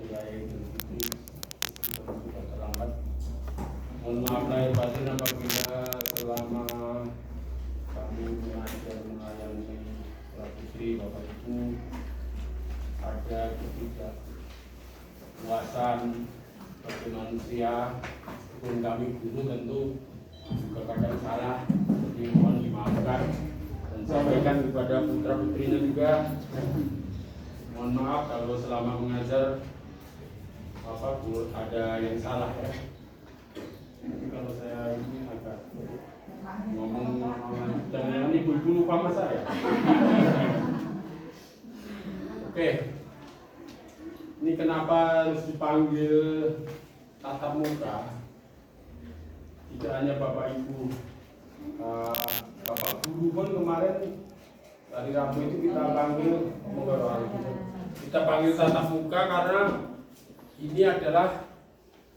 Kiai Zulkifli sudah terlambat. Mohon maaf lahir batin apabila selama kami mengajar melayani para putri Bapak Ibu ada ketidakpuasan sebagai manusia, meskipun kami guru tentu juga kadang salah, jadi mohon dimaafkan dan sampaikan kepada putra putrinya juga. Mohon maaf kalau selama mengajar Bapak Bu ada yang salah ya. Jadi kalau saya ini agak ngomong jangan ibu-ibu lupa sama saya. Oke. Ini kenapa harus dipanggil tatap muka? Tidak hanya Bapak Ibu, Bapak Guru pun kemarin hari Rabu itu kita panggil, kita panggil tatap muka karena ini adalah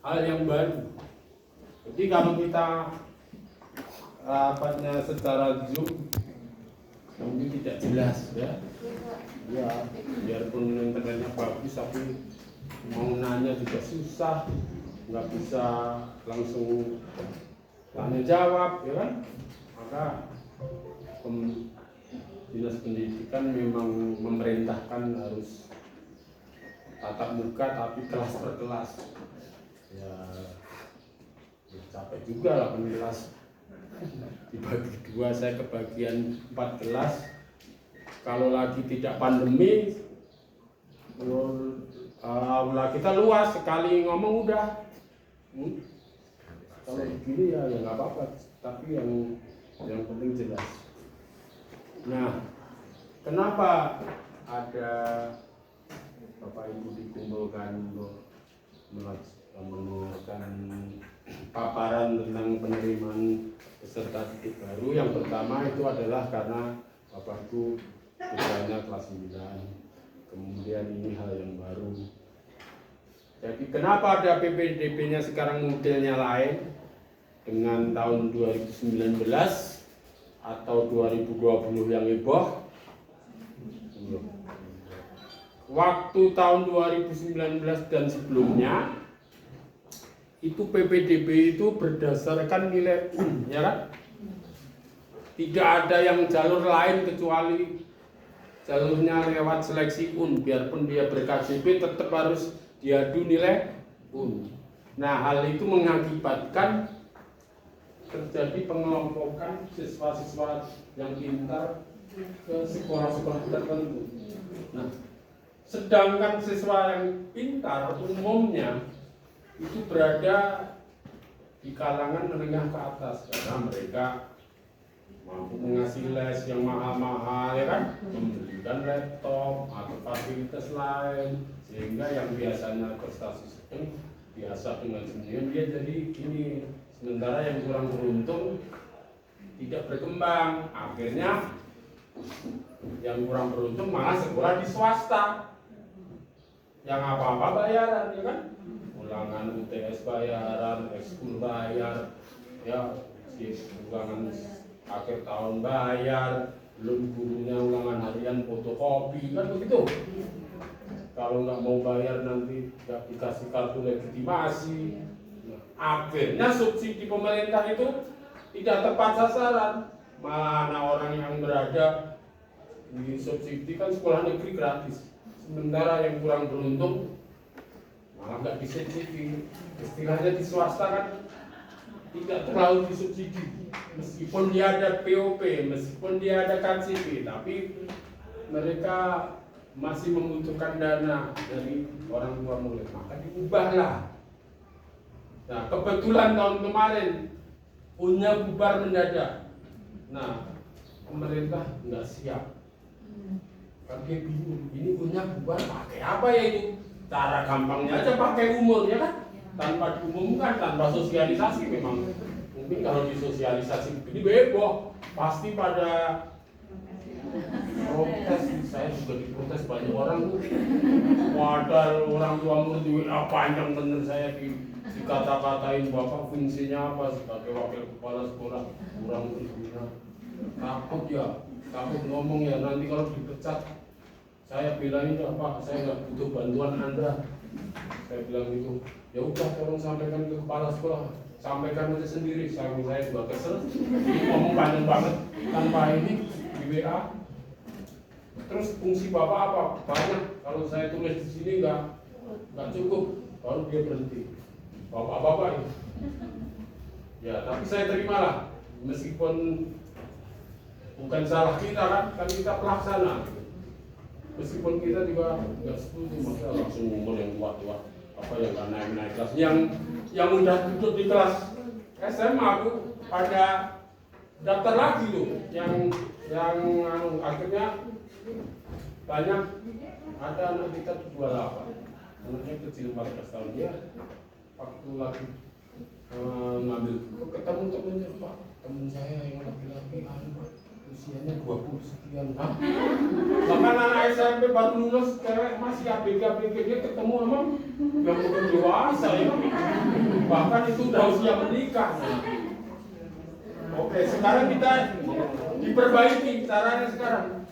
hal yang baru. Jadi kalau kita rapatnya secara Zoom mungkin tidak jelas ya. Ya, biarpun internetnya bagus tapi mau nanya juga susah, nggak bisa langsung tanya jawab, ya kan? Maka Dinas Pendidikan memang memerintahkan harus tatap muka tapi kelas per kelas. Ya capek juga lah kelas. Dibagi dua, saya kebagian 4 kelas. Kalau lagi tidak pandemi, aula kita luas, sekali ngomong udah. Kalau begini ya nggak apa-apa, tapi yang penting jelas. Nah, kenapa ada Bapak Ibu dikumpulkan untuk mendengarkan paparan tentang penerimaan peserta didik baru? Yang pertama itu adalah karena Bapak Ibu putranya kelas 9, kemudian ini hal yang baru. Jadi kenapa ada PPDB-nya sekarang modelnya lain dengan tahun 2019 atau 2020 yang heboh? Waktu tahun 2019 dan sebelumnya itu PPDB itu berdasarkan nilai ya kan? Tidak ada yang jalur lain kecuali jalurnya lewat seleksi biarpun dia ber-KJP tetap harus diadu nilai Nah, hal itu mengakibatkan terjadi pengelompokan siswa-siswa yang pintar ke sekolah-sekolah tertentu. Nah, sedangkan siswa yang pintar umumnya itu berada di kalangan menengah ke atas karena mereka mampu mengasih les yang mahal-mahal, ya kan, membelikan laptop atau fasilitas lain, sehingga yang biasanya prestasi sedang biasa dengan sendirian dia jadi ini, sementara yang kurang beruntung tidak berkembang. Akhirnya yang kurang beruntung malah sekolah di swasta yang apa-apa bayaran, ya kan, ulangan UTS bayaran, ekskul bayar, ya ulangan akhir tahun bayar, belum gurunya ulangan harian fotokopi, kan begitu. Kalau nggak mau bayar nanti nggak dikasih kartu legitimasi. Nah, akhirnya subsidi pemerintah itu tidak tepat sasaran. Mana orang yang berada di subsidi kan sekolah negeri gratis, sementara yang kurang beruntung malah nggak disubsidi. Istilahnya di swasta kan tidak terlalu disubsidi, meskipun dia ada POP, meskipun dia ada KCP, tapi mereka masih membutuhkan dana dari orang tua murid, maka diubahlah. Nah, kebetulan tahun kemarin punya bubar mendadak. Nah, pemerintah nggak siap, kan dia bingung, ini punya bubar pakai apa ya itu? Cara gampangnya aja pakai umur, ya kan? Tanpa diumumkan, tanpa sosialisasi. Memang mungkin kalau disosialisasi begini bebo, pasti pada protes. Saya juga diprotes banyak orang tuh. Wadah, orang tua murid di WA panjang bener, saya dikata-katain bapak fungsinya apa sebagai wakil kepala sekolah kurang berguna. Takut ya, takut ngomong ya, nanti kalau dipecat Saya bilang itu apa? Saya nggak butuh bantuan Anda. Saya bilang gitu. Ya udah, tolong sampaikan ke kepala sekolah. Sampaikan aja sendiri. Saya juga kesel. Ngomong panjang banget tanpa ini di WA. Terus fungsi bapak apa? Banyak. Kalau saya tulis di sini nggak cukup. Baru dia berhenti. Bapak-bapak ini. Ya, tapi saya terimalah. Meskipun bukan salah kita kan kita pelaksana. Meskipun kita juga nggak setuju, maka langsung ngomong yang kuat-kuat apa yang nggak naik kelas. Yang udah duduk di kelas SMA aku ada daftar lagi tuh, yang akhirnya banyak. Ada anak kita 28, anaknya kecil 14 tahun, dia waktu lagi ngambil ketemu temennya, Pak, temen saya yang laki-laki usianya 20 sekian. Bahkan anak SMP baru lulus, cewek masih ABG, dia ketemu sama yang udah dewasa ya. Bahkan itu udah usia menikah. Oke, sekarang kita diperbaiki caranya sekarang.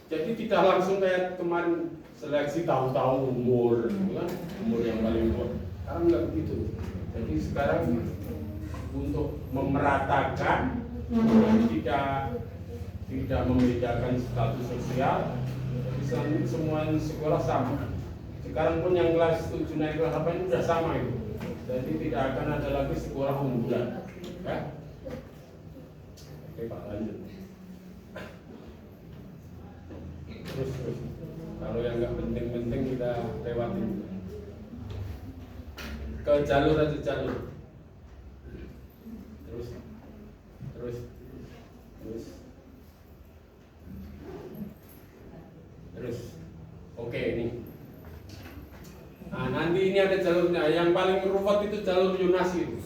Jadi tidak langsung kayak kemarin seleksi tahu-tahu umur, kan? Umur yang paling tua. Sekarang nggak begitu. Jadi sekarang untuk memeratakan, tidak membedakan status sosial, jadi semua sekolah sama. Sekarang pun yang kelas 7 naik kelas 8 itu sudah sama itu. Jadi tidak akan ada lagi sekolah unggulan. Ya? Oke Pak, lanjut. Terus. Kalau yang nggak penting-penting kita lewatin. Ke jalur aja jalur. Terus. Oke ini. Nah, nanti ini ada jalurnya. Yang paling ruwet itu jalur Yonasi.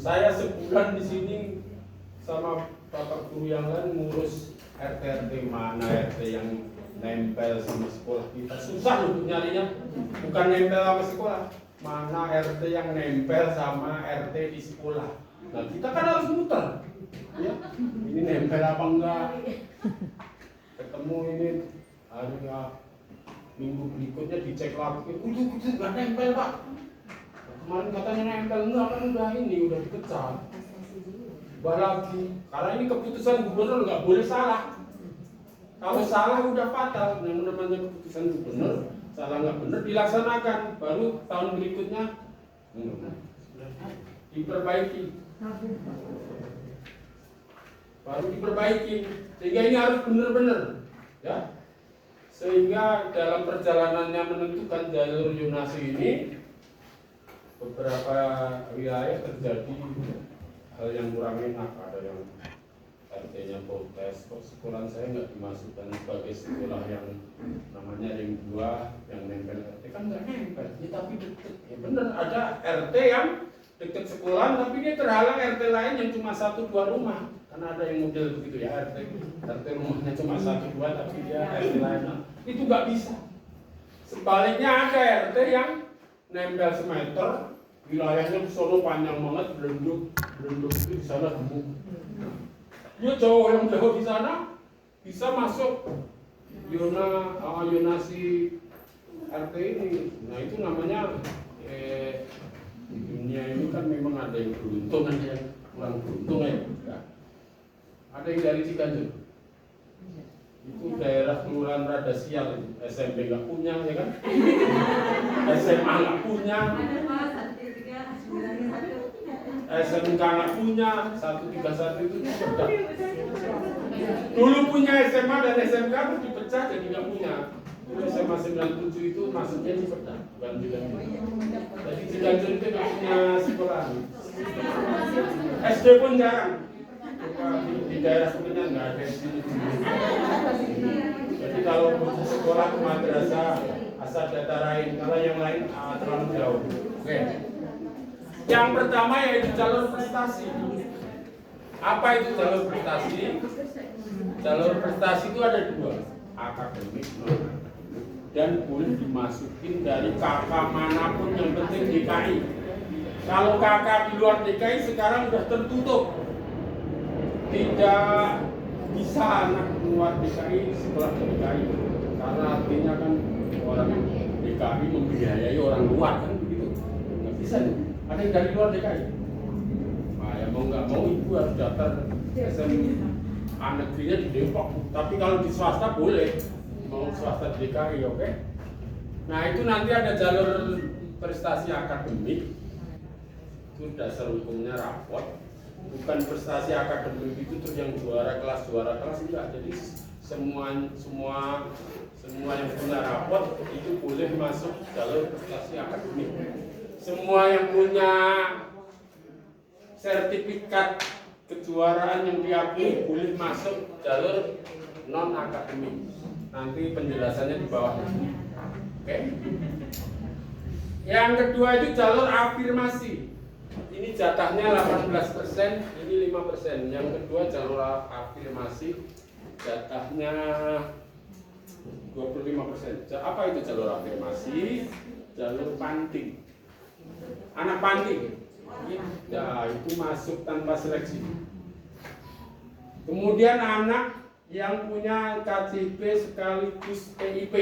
Saya sebulan di sini sama bapak guru yang lain ngurus RT mana RT yang nempel sama sekolah kita. Susah untuk nyarinya. Bukan nempel sama sekolah. Mana RT yang nempel sama RT di sekolah. Nah kita kan harus muter. Ya, ini nempel apa enggak? Ketemu ini hari minggu berikutnya dicek lagi. Udah nggak nempel Pak. Kemarin katanya nempel, enggak kan udah dikecat. Ubah lagi. Karena ini keputusan gubernur nggak boleh salah. Kalau salah udah fatal. Yang namanya keputusan gubernur, salah nggak benar dilaksanakan. Baru tahun berikutnya diperbaiki. Baru diperbaiki. Sehingga ini harus benar-benar, ya. Sehingga dalam perjalanannya menentukan jalur Yonasi ini, beberapa wilayah terjadi hal yang kurang enak. Ada yang RT-nya protes, kok sekolah saya nggak dimasukkan sebagai sekolah yang namanya ring 2 yang nempel RT. Kan nggak nempel, ya, tapi deket. Ya benar, ada RT yang dekat sekolah tapi dia terhalang RT lain yang cuma 1-2 rumah. Karena ada yang model begitu ya, RT rumahnya cuma 1-2 tapi dia RT lain. Itu nggak bisa. Sebaliknya ada RT yang nempel semeter, wilayahnya di sono panjang banget, berenduk di sana gemuk. Dia yang jauh di sana bisa masuk Yonasi RT ini. Nah itu namanya di dunia ini kan memang ada yang beruntung, ada yang kurang beruntung ya. Ada yang dari Ciganjur. Itu daerah kelurahan rada sial, SMP nggak punya ya kan, SMA nggak punya, SMK nggak punya, 131 itu dipecah. Dulu punya SMA dan SMK terus dipecah jadi nggak punya. Dulu SMA 97 itu masuknya dipecah, bukan Ciganjur. Jadi Ciganjur itu nggak punya sekolah. SD pun jarang. Di daerah sebenarnya nggak ada di sini. Jadi kalau butuh sekolah ke madrasah asal datarain, kalau yang lain terlalu jauh. Oke. Yang pertama yaitu jalur prestasi. Apa itu jalur prestasi? Jalur prestasi itu ada 2, akademik dan boleh dimasukin dari kakak manapun, yang penting DKI. Kalau kakak di luar DKI sekarang sudah tertutup. Tidak bisa anak keluar DKI sekolah di DKI, karena artinya kan orang DKI membiayai orang luar kan begitu, nggak bisa nih. Ada yang dari luar DKI, nah ya mau nggak mau ibu harus daftar SMA negerinya di Depok, tapi kalau di swasta boleh, mau swasta di DKI, oke? Nah itu nanti ada jalur prestasi akademik, itu dasar hukumnya raport. Bukan prestasi akademik itu terus yang juara kelas enggak. Jadi semua yang punya raport itu boleh masuk jalur prestasi akademik. Semua yang punya sertifikat kejuaraan yang diakui boleh masuk jalur non akademik. Nanti penjelasannya di bawah. Oke. Yang kedua itu jalur afirmasi. Ini jatahnya 18%, ini 5%. Yang kedua jalur afirmasi, jatahnya 25%. Apa itu jalur afirmasi? Jalur panting. Anak panting, ya itu masuk tanpa seleksi. Kemudian anak yang punya KJP sekaligus PIP.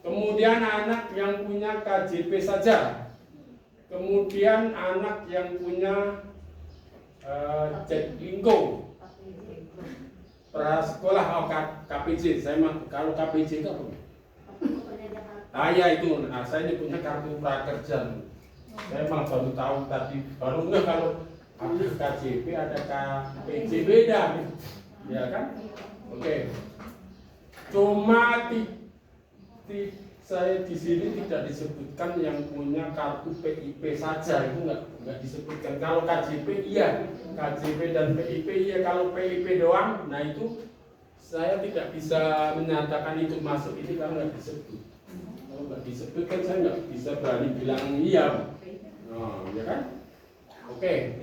Kemudian anak yang punya KJP saja. Kemudian anak yang punya Jaklingko prasekolah, KPJ. Kalau KPJ itu apa? Ya itu. Nah, saya nyebutnya kartu prakerja. Saya malah baru tahu tadi. Baru enggak kalau ada KJP ada KPJ beda, ya kan? Oke. Cuma saya di sini tidak disebutkan yang punya kartu PIP saja, itu nggak disebutkan. Kalau KJP iya, KJP dan PIP iya. Kalau PIP doang, nah itu saya tidak bisa menyatakan itu masuk ini karena nggak disebut. Kalau nggak disebut kan saya nggak bisa berani bilang iya. Nah, ya kan? Oke.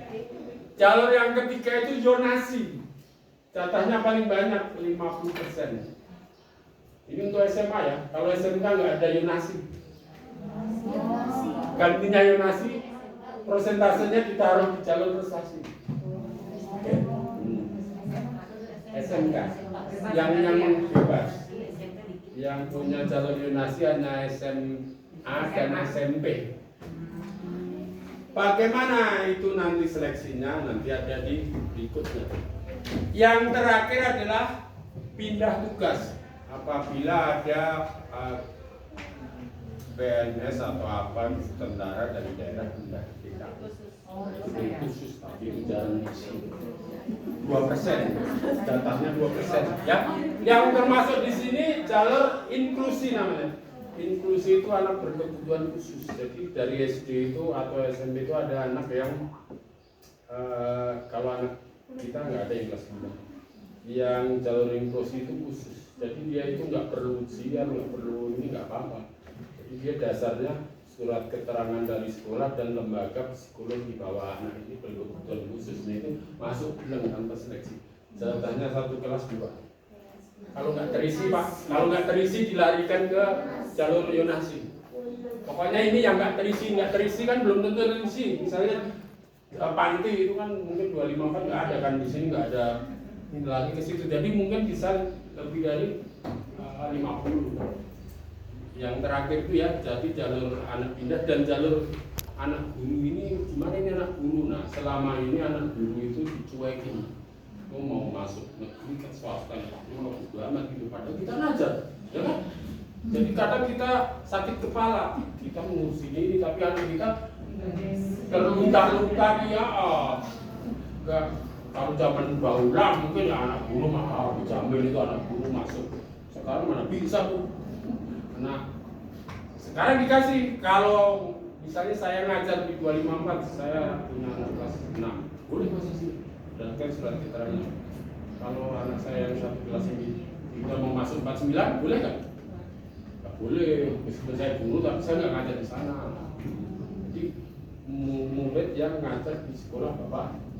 Jalur yang ketiga itu zonasi. Jatahnya paling banyak 50%. Ini untuk SMA ya. Kalau SMK nggak ada zonasi. Gantinya zonasi, prosentasenya ditaruh di jalur prestasi. Oke. SMK yang bebas. Yang punya jalur zonasi hanya SMA dan SMP. Bagaimana itu nanti seleksinya? Nanti ada di berikutnya. Yang terakhir adalah pindah tugas. Apabila ada PNS atau apa tentara dari daerah pindah kita, itu khusus tapi jarang isi 2%, jatahnya 2%. Ya, yang termasuk di sini jalur inklusi namanya. Inklusi itu anak berkebutuhan khusus. Jadi dari SD itu atau SMP itu ada anak yang kalau anak kita nggak ada yang kelas 9, yang jalur inklusi itu khusus. Jadi dia itu nggak perlu ujian, nggak perlu ini, nggak apa-apa. Jadi dia dasarnya surat keterangan dari sekolah dan lembaga psikolog di bawah anak ini berkebutuhan khusus. Nah, itu masuk bilang tanpa seleksi. Jatahnya 1 kelas 2. Kalau nggak terisi Pak, kalau nggak terisi dilarikan ke jalur zonasi. Pokoknya ini yang nggak terisi kan belum tentu terisi. Misalnya panti itu kan mungkin 25 kan nggak ada kan, di sini nggak ada, ini lagi ke situ. Jadi mungkin bisa lebih dari 50. Yang terakhir itu ya, jadi jalur anak pindah dan jalur anak guru ini gimana ini anak guru? Nah selama ini anak guru itu dicuekin, mau masuk negeri ke swasta, mau amat gitu, padahal kita ngajar, ya kan? Jadi kadang kita sakit kepala, kita mengurus ini tapi anak kita terlunta-lunta dia, enggak. Kalau zaman bahula mungkin ya anak guru mah dijamin itu anak guru masuk. Sekarang mana bisa tuh. Nah, sekarang dikasih, kalau misalnya saya ngajar di 254, saya punya anak kelas 6, boleh masuk sini. Dan kan surat keterangan. Kalau anak saya yang satu kelas ini tidak mau masuk 49, boleh nggak? Nggak boleh. Meskipun saya guru, tapi saya nggak ngajar di sana. Jadi murid yang ngajar di sekolah bapak.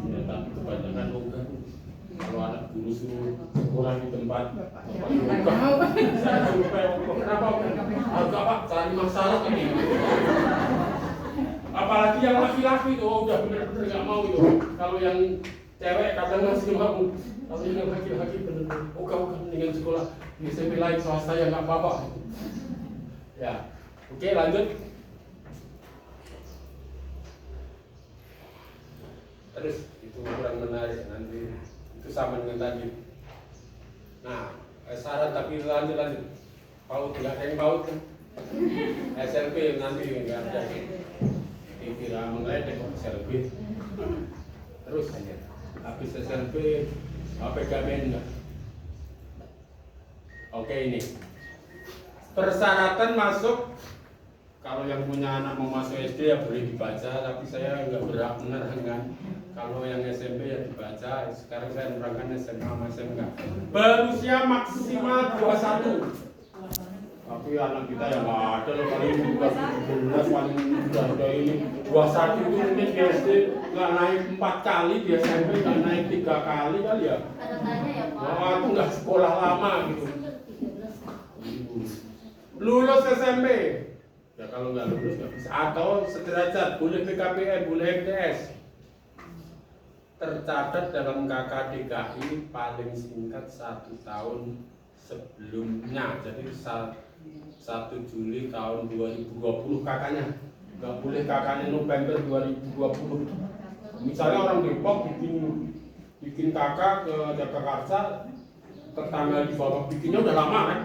Ya, tapi kebanyakan logam. Kalau anak guru suruh sekolah di tempat saya suruh kenapa? Agak Pak, cari masalah ini. Apalagi yang laki-laki itu udah bener-bener nggak mau itu. Kalau yang cewek kadang masih mau, Kalau yang laki-laki benar-benar, oh kamu kan dengan sekolah di SMP lain swasta ya nggak apa-apa. Ya, oke lanjut. Terus itu kurang menarik nanti itu sama dengan tadi. Nah, syarat tapi lanjut. Paut nggak ada yang paut kan? SLB nanti nggak ada. Dikira mengeledek SLB. Terus habis SLB PKBN enggak? Oke ini persyaratan masuk. Kalau yang punya anak mau masuk SD ya boleh dibaca, tapi saya nggak berhak menerangkan. Kalau yang SMP ya dibaca. Sekarang saya menerangkan SMA sama SMK. Berusia maksimal 21. Tapi anak kita yang nggak ada loh, paling juga 17, paling udah ada ini 21 itu mungkin di SD nggak naik 4 kali, di SMP nggak naik 3 kali kali ya. Ada tanya ya Pak. Wah, aku nggak sekolah lama gitu. Lulus SMP. Ya kalau nggak lulus nggak bisa. Atau sederajat, boleh PKPN, boleh MTS. Tercatat dalam KKDKI paling singkat 1 tahun sebelumnya. Jadi 1 Juli tahun 2020 kakaknya. Nggak boleh kakaknya November 2020. Misalnya orang Depok bikin kakak ke Jakarta, tertanggal di bawah bikinnya udah lama kan?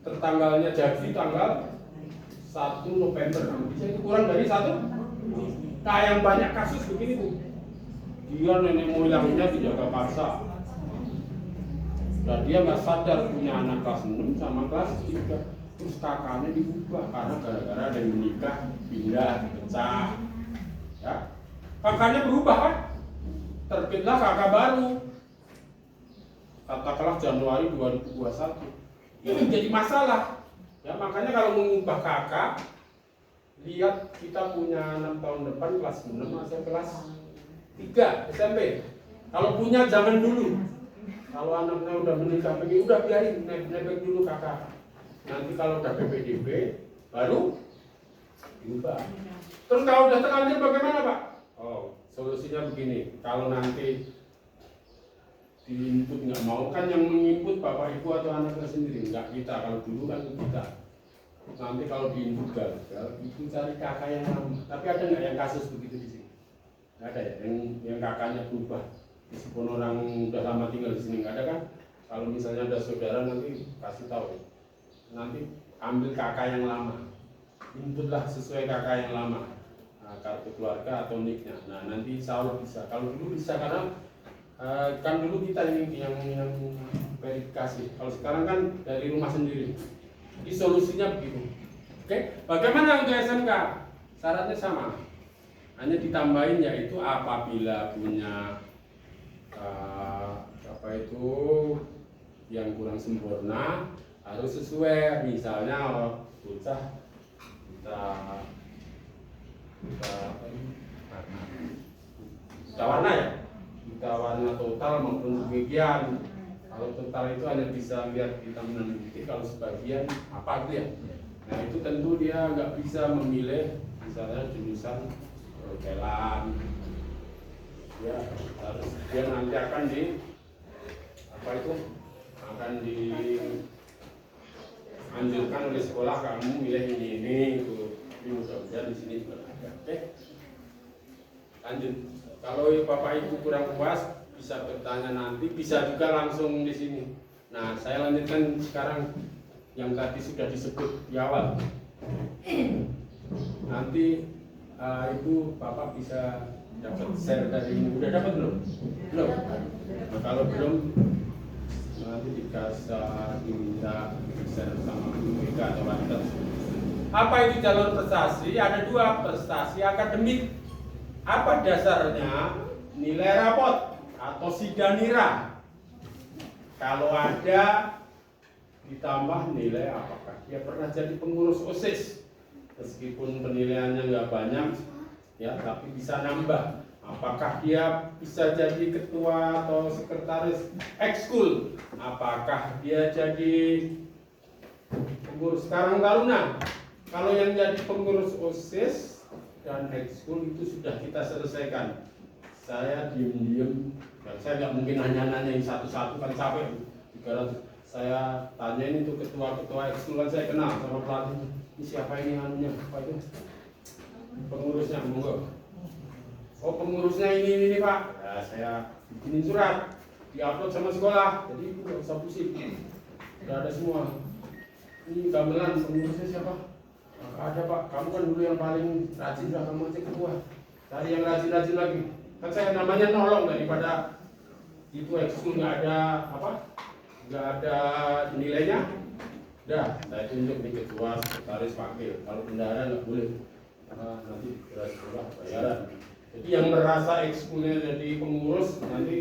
Tertanggalnya jadi tanggal 1 November, bisa itu kurang dari 1. Nah yang banyak kasus begini tuh, dia nenek moyangnya di Jakarta dan dia nggak sadar punya anak kelas 6 sama kelas 3, terus kakaknya diubah karena gara-gara ada yang menikah, pindah, pecah ya, kakaknya berubah kan, terbitlah kakak baru katakanlah Januari 2021. Ini jadi masalah. Ya, makanya kalau mengubah kakak, lihat kita punya 6 tahun depan kelas 6 atau kelas 3 SMP. Kalau punya jangan dulu. Kalau anaknya udah menikah, udah biarin nebeng dulu kakak. Nanti kalau udah PPDB baru diubah. Terus kalau udah terlanjur bagaimana Pak? Oh, solusinya begini. Kalau nanti diinput nggak mau, kan yang menginput bapak ibu atau anaknya sendiri, nggak kita. Kalau dulu kan kita. Nanti kalau diinput gagal, itu cari kakak yang lama. Tapi ada nggak yang kasus begitu di sini? Nggak ada ya, yang kakaknya berubah. Meskipun orang udah lama tinggal di sini, nggak ada kan? Kalau misalnya ada saudara nanti kasih tahu. Nanti ambil kakak yang lama, inputlah sesuai kakak yang lama. Nah, kartu keluarga atau niknya. Nah nanti insya Allah bisa. Kalau dulu bisa karena kan dulu kita ini yang verifikasi. Kalau sekarang kan dari rumah sendiri. Jadi solusinya begitu. Oke, bagaimana untuk SMK? Syaratnya sama. Hanya ditambahin yaitu apabila punya apa itu yang kurang sempurna harus sesuai. Misalnya bocah kita warna ya. Kita warna total maupun sebagian. Kalau total itu hanya bisa lihat hitam dan putih, kalau sebagian apa gitu ya. Nah itu tentu dia nggak bisa memilih misalnya jurusan perhotelan. Ya harus dia nanti akan dianjurkan oleh sekolah kamu milih ini itu. Ini mudah-mudahan di sini juga ada. Oke. Lanjut. Kalau Bapak Ibu kurang puas bisa bertanya nanti, bisa juga langsung di sini. Nah, saya lanjutkan sekarang yang tadi sudah disebut di awal. Nanti Ibu Bapak bisa dapat share dari ini. Udah dapat belum? Belum. Nah, kalau belum nanti diminta share sama Bu Mega atau Lantas. Apa itu jalur prestasi? Ada 2, prestasi akademik. Apa dasarnya? Nilai rapot atau sidanira. Kalau ada ditambah nilai apakah dia pernah jadi pengurus OSIS, meskipun penilaiannya nggak banyak ya, tapi bisa nambah. Apakah dia bisa jadi ketua atau sekretaris ekskul? Apakah dia jadi pengurus Karang Taruna? Kalau yang jadi pengurus OSIS dan ekskul itu sudah kita selesaikan. saya diem-diem, saya nggak mungkin nanya-nanyain satu-satu kan capek. 300 saya tanyain itu ketua-ketua ekskul kan saya kenal sama pelatih. Ini siapa ini anunya? Apa itu? Pengurusnya, monggo. Oh pengurusnya ini Pak. Ya saya bikinin surat, diupload sama sekolah. Jadi nggak usah pusing. Udah ada semua. Ini gamelan pengurusnya siapa? Nggak ada Pak. Kamu kan dulu yang paling rajin, lah kamu aja ketua. Cari yang rajin-rajin lagi. Kan saya namanya nolong daripada itu ekskul nggak ada apa? Nggak ada nilainya. Udah, saya tunjuk nih ketua, sekretaris, wakil. Kalau bendahara nggak boleh, karena nanti beras sekolah bayaran. Jadi yang merasa ekskulnya jadi pengurus nanti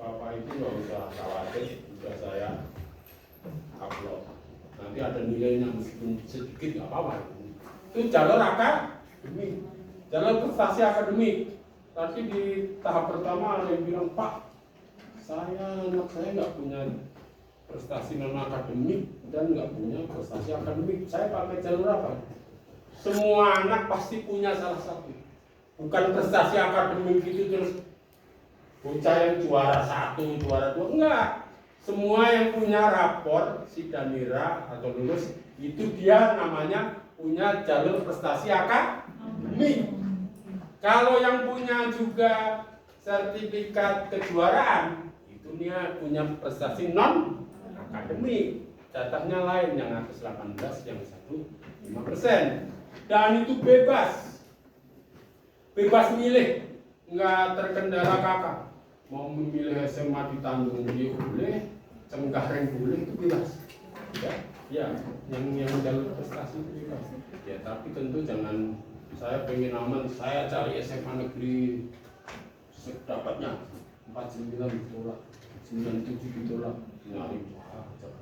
bapak itu nggak usah khawatir, sudah saya upload. Nanti ada nilainya meskipun sedikit nggak apa-apa. Itu jalur akademik, jalur prestasi akademik. Tadi di tahap pertama ada yang bilang Pak, anak saya nggak punya prestasi non akademik dan nggak punya prestasi akademik. Saya pakai jalur apa? Semua anak pasti punya salah satu. Bukan prestasi akademik gitu terus bocah yang juara 1, juara 2, enggak. Semua yang punya rapor Sidanira atau lulus itu dia namanya punya jalur prestasi akademik. Kalau yang punya juga sertifikat kejuaraan itu dia punya prestasi non akademik, jatahnya lain, yang atas 18, yang 5%. Dan itu bebas milih, nggak terkendala kakak. Mau memilih SMA di Tanjung Priok boleh, Cengkareng boleh, itu bebas. Ya, yang jalur prestasi itu bebas. Ya, tapi tentu jangan saya pengen aman, saya cari SMA negeri sedapatnya 49 ditolak, 97 ditolak, nyari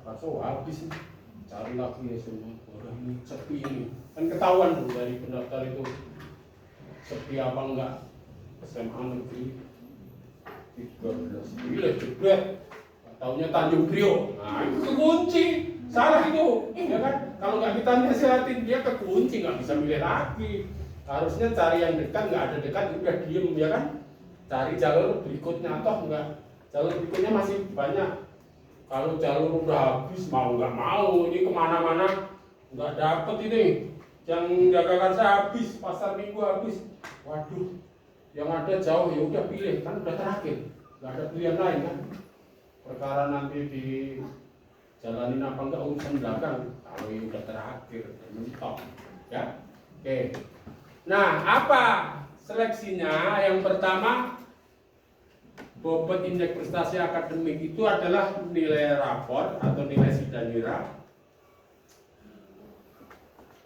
atau habis cari lagi SMA orang ini sepi ini kan ketahuan tuh dari pendaftar itu sepi apa enggak. SMA negeri 13 pilih jebret taunya Tanjung Priok, nah itu kekunci, salah itu ya kan. Kalau nggak kita nasihatin dia kekunci, nggak bisa milih lagi. Harusnya cari yang dekat, nggak ada dekat udah diem ya kan, cari jalur berikutnya. Toh enggak, jalur berikutnya masih banyak. Kalau jalur udah habis mau nggak mau ini kemana-mana nggak dapet ini. Yang dagangan saya habis, pasar minggu habis. Waduh, yang ada jauh ya udah pilih kan udah terakhir, nggak ada pilihan lain kan. Perkara nanti di jalanin apa enggak urusan belakang. Kalau ya udah terakhir mentok ya. Oke. Nah apa seleksinya? Yang pertama, bobot indeks prestasi akademik itu adalah nilai rapor atau nilai Sidanira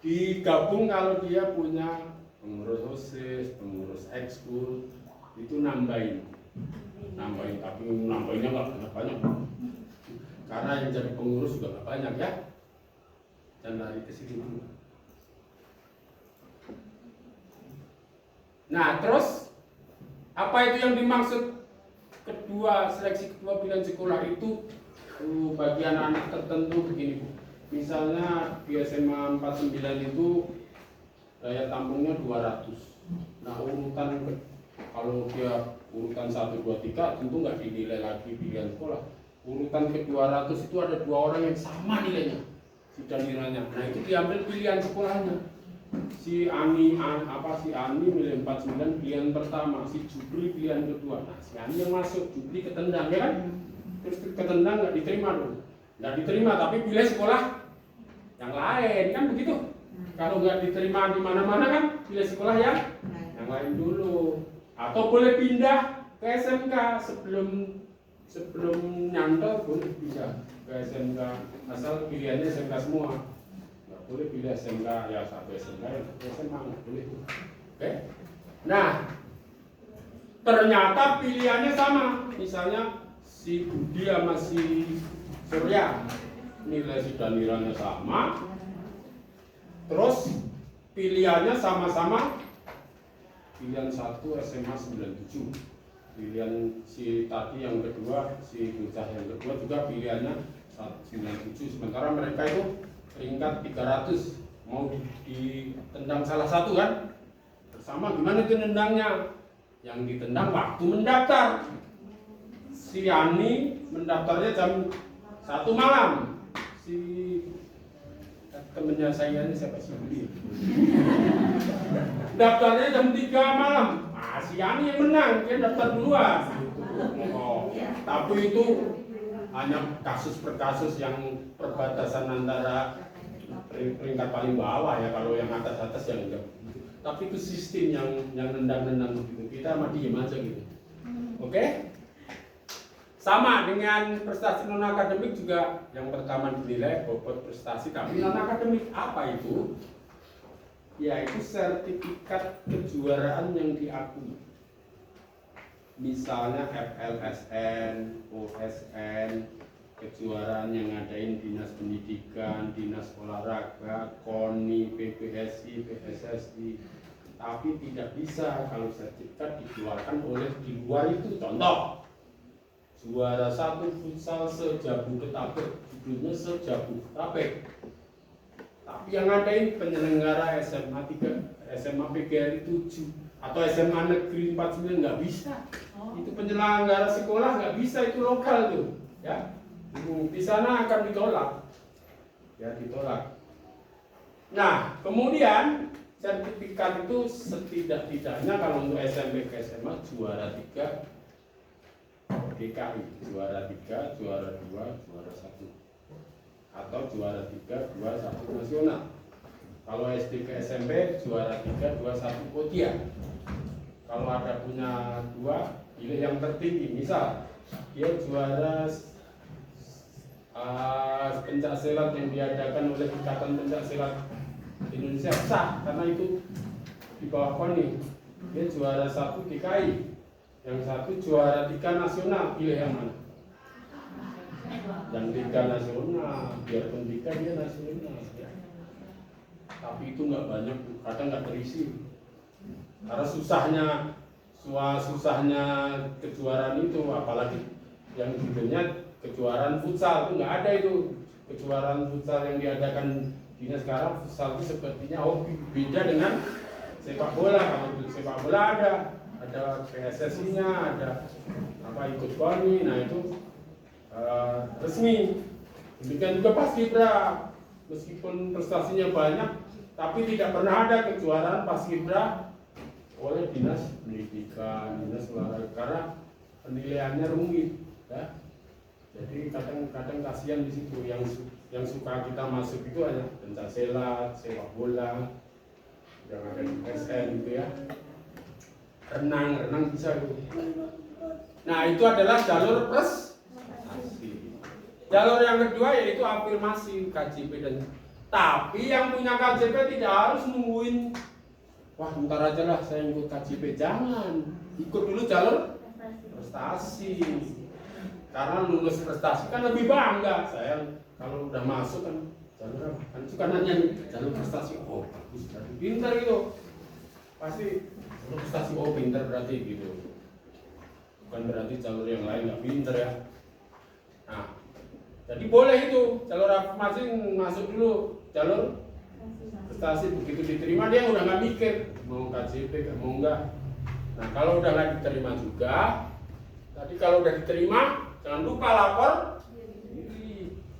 digabung kalau dia punya pengurus OSIS, pengurus ekskul, itu nambahin, tapi nambahinnya nggak banyak karena yang jadi pengurus juga nggak banyak ya, dan lari ke situ dulu. Nah terus apa itu yang dimaksud kedua, seleksi kedua pilihan sekolah itu bagi anak-anak tertentu begini Bu. Misalnya di SMA 49 itu daya tampungnya 200. Nah urutan kalau dia urutan 1, 2, 3 tentu nggak dinilai lagi pilihan sekolah. Urutan ke 200 itu ada 2 orang yang sama nilainya Sidaniranya. Nah itu diambil pilihan sekolahnya. Si Ani milih 49 pilihan pertama, si Jubri pilihan kedua. Nah si Ani yang masuk, Jubri ketendang ya kan, terus ketendang nggak diterima dulu, nggak diterima tapi pilih sekolah yang lain kan begitu. Kalau nggak diterima di mana-mana kan pilih sekolah yang lain dulu, atau boleh pindah ke SMK sebelum nyantol boleh bisa ke SMK asal pilihannya SMK semua. Boleh pilih SMK ya, satu SMK ya, satu SMA nggak boleh. Oke. Nah ternyata pilihannya sama, misalnya si Budi sama si Surya nilai Sidaniranya sama, terus pilihannya sama-sama pilihan 1 SMA 97, pilihan si tadi yang kedua, si bocah yang kedua juga pilihannya 97, sementara mereka itu peringkat 300 mau ditendang salah satu kan bersama. Gimana itu nendangnya? Yang ditendang waktu mendaftar. Si Ani mendaftarnya jam 1 malam. Si temennya saya ini siapa sih Budi? Daftarnya jam 3 malam. Nah, si Ani yang menang, dia daftar duluan. Oh, tapi itu hanya kasus per kasus yang perbatasan antara peringkat paling bawah ya, kalau yang atas-atas yang enggak. Tapi itu sistem yang nendang-nendang gitu. Kita mah diem aja gitu. Oke? Sama dengan prestasi non akademik juga, yang pertama dinilai bobot prestasi, tapi non akademik apa itu? Yaitu sertifikat kejuaraan yang diakui. Misalnya FLSN, OSN, kejuaraan yang ngadain dinas pendidikan, dinas olahraga, KONI, PBSI, PSSI. Tapi tidak bisa kalau sertifikat dikeluarkan oleh di luar itu. Contoh, juara 1 futsal se-Jabodetabek, judulnya se-Jabodetabek. Tapi yang ngadain penyelenggara SMA 3, SMA PGRI 7 atau SMA Negeri 49 nggak bisa. Itu penyelenggara sekolah nggak bisa, itu lokal tuh, ya. Di sana akan ditolak, ya ditolak. Nah, kemudian sertifikat itu setidak-tidaknya kalau untuk SMP ke SMA juara 3 DKI, juara 3, juara 2, juara 1, atau juara 3, 2, 1 nasional. Kalau SD ke SMP juara 3, 2, 1 Kodia. Kalau ada punya 2, pilih yang tertinggi. Misal dia juara pencak silat yang diadakan oleh Ikatan Pencak Silat Indonesia, sah karena itu di bawah KONI. Dia juara 1 DKI, yang 1 juara 3 nasional, pilih yang mana? Yang 3 nasional, biarpun 3 dia nasional ya. Tapi itu nggak banyak, kadang nggak terisi karena susahnya kejuaraan itu, apalagi yang judulnya kejuaraan futsal, itu nggak ada itu. Kejuaraan futsal yang diadakan dinas sekarang, futsal itu sepertinya hobi, beda dengan sepak bola. Kalau untuk sepak bola ada PSSI-nya, ada apa ikut KONI, nah itu resmi. Demikian juga Paskibra, meskipun prestasinya banyak, tapi tidak pernah ada kejuaraan Paskibra oleh dinas pendidikan, dinas olahraga, karena penilaiannya rumit, ya. Jadi kadang-kadang kasihan di situ, yang suka kita masuk itu hanya pencak silat, sepak bola, yang ada di PSN gitu ya. Renang bisa itu. Nah, itu adalah jalur prestasi. Jalur yang kedua yaitu afirmasi, KJP dan. Tapi yang punya KJP tidak harus nungguin, wah ntar aja lah saya ikut KJP, jangan. Ikut dulu jalur prestasi. Karena lulus prestasi kan lebih bangga. Saya kalau udah masuk kan jalur apa? Kan suka nanya nih, jalur prestasi, oh bagus, pintar gitu. Pasti jalur prestasi, oh pintar berarti gitu. Bukan berarti jalur yang lain nggak pintar ya. Nah, jadi boleh itu jalur afirmasi masuk dulu jalur prestasi, begitu diterima dia udah nggak mikir mau KJP mau enggak. Nah, kalau udah nggak diterima juga, tadi kalau udah diterima jangan lupa lapor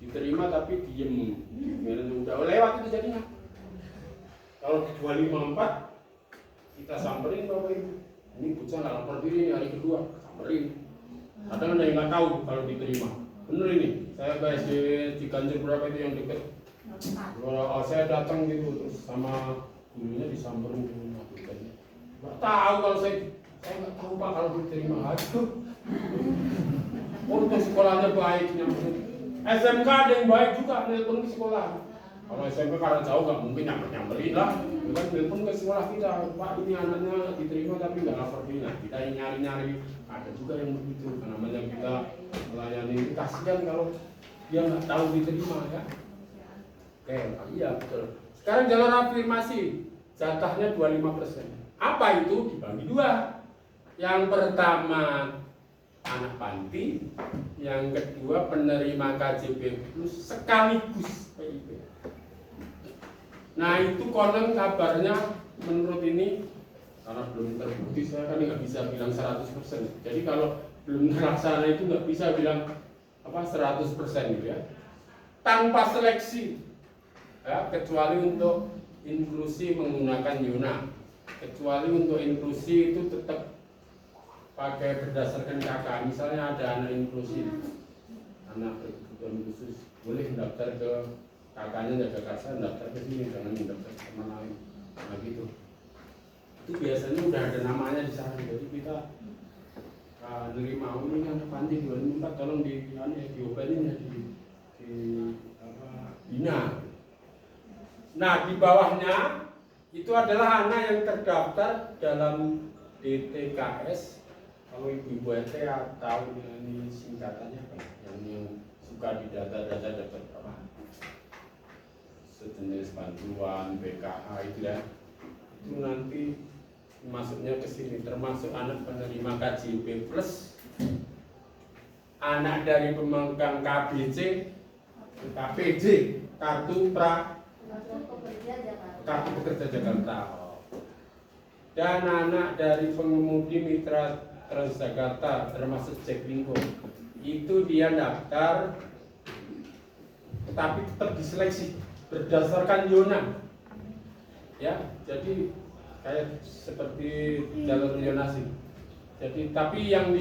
diterima tapi diem, udah lewat itu jadinya. Kalau 254 kita samperin bapak ibu, ini bocah nggak lapor diri ini hari kedua, samperin. Kadang ada yang nggak tahu kalau diterima. Bener ini, saya ke SD Ciganjur berapa itu yang deket. Kalau saya datang gitu terus sama gurunya disamperin ke rumah bocahnya. Nggak tahu kalau saya nggak tahu pak kalau diterima. Aduh, untuk sekolahnya baiknya. SMK ada yang baik juga, nelpon ke sekolah. Kalau SMK karena jauh nggak mungkin nyamperin lah. Bukan nelpon ke sekolah kita, pak ini anaknya diterima tapi nggak lapor diri. Nah, kita nyari-nyari, ada juga yang begitu. Namanya kita melayani, kasihan kalau dia nggak tahu diterima ya. Oke, iya betul. Sekarang jalur afirmasi, jatahnya 25%. Apa itu? Dibagi 2. Yang pertama anak panti, yang kedua penerima KJP plus sekaligus PIP. Nah itu konon kabarnya menurut ini karena belum terbukti saya kan nggak bisa bilang 100%. Jadi kalau belum terlaksana itu nggak bisa bilang 100% gitu ya, tanpa seleksi ya, kecuali untuk inklusi menggunakan Yona. Kecuali untuk inklusi itu tetap pakai berdasarkan kakak. Misalnya ada anak inklusi, anak berkebutuhan khusus, boleh mendaftar ke kakaknya, nggak kakak saya mendaftar ke sini, jangan mendaftar ke mana lain. Nah gitu. Itu biasanya udah ada namanya di sana. Jadi kita nerima ini kan panti 2004, tolong diobatin ya di bina. Nah di bawahnya itu adalah anak yang terdaftar dalam DTKS. Kalau ibu-ibu RT tahu ini singkatannya apa? Yang suka di data-data dapat apa? Sejenis bantuan BKH itu ya. Itu nanti masuknya ke sini, termasuk anak penerima KJP plus, anak dari pemegang KBC, KPJ, kartu pekerja Jakarta, dan anak dari pengemudi mitra Transjakarta termasuk Jaklingko. Itu dia daftar, tetapi tetap diseleksi berdasarkan Yona. Ya, jadi kayak seperti jalur zonasi. Jadi tapi yang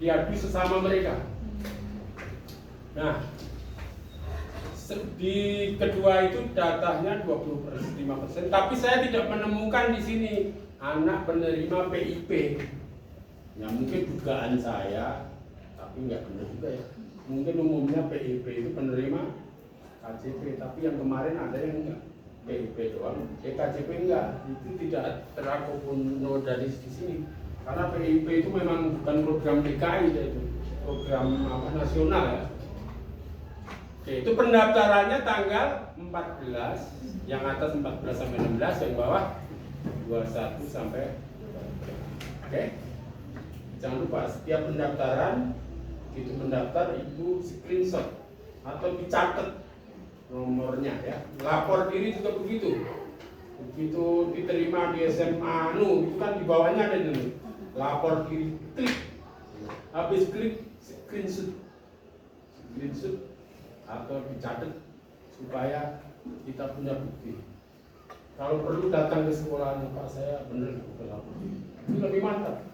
diadu sesama mereka. Nah, di kedua itu datanya 25%, tapi saya tidak menemukan di sini anak penerima PIP. Ya mungkin dugaan saya, tapi nggak benar juga ya. Mungkin umumnya PIP itu penerima KJP, tapi yang kemarin ada yang enggak. PIP doang, KJP enggak, itu tidak terakomodir di sini. Karena PIP itu memang bukan program DKI, itu program nasional ya. Oke, itu pendaftarannya tanggal 14, yang atas 14 sampai 16, yang bawah 21 sampai. Oke, jangan lupa setiap pendaftaran itu mendaftar ibu screenshot atau dicatat nomornya ya. Lapor diri juga begitu. Begitu diterima di SMA itu kan di bawahnya ada ini. Lapor diri, klik. Habis klik screenshot atau dicatat supaya kita punya bukti. Kalau perlu datang ke sekolah, Pak saya benar lapor diri. Itu lebih mantap.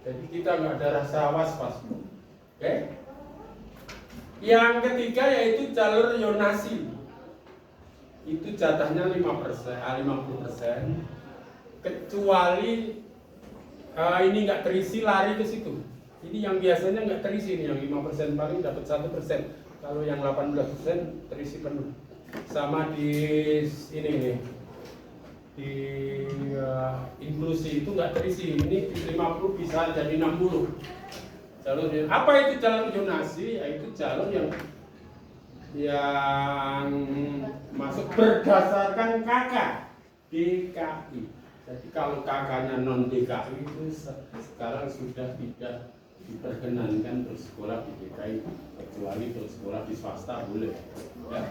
Jadi kita nggak ada rasa was-was. Oke? Yang ketiga yaitu jalur zonasi. Itu jatahnya 50%, kecuali ini nggak terisi lari ke situ. Ini yang biasanya nggak terisi, ini yang 5% paling dapat 1%. Kalau yang 18% terisi penuh. Sama di ini nih, di inklusi itu nggak terisi. Ini di 50 bisa jadi 60. Jalur apa itu jalur zonasi? Yaitu jalur yang masuk berdasarkan kakak DKI. Jadi kalau kakaknya non DKI itu sekarang sudah tidak diperkenankan bersekolah di DKI, kecuali bersekolah di swasta boleh. Ya.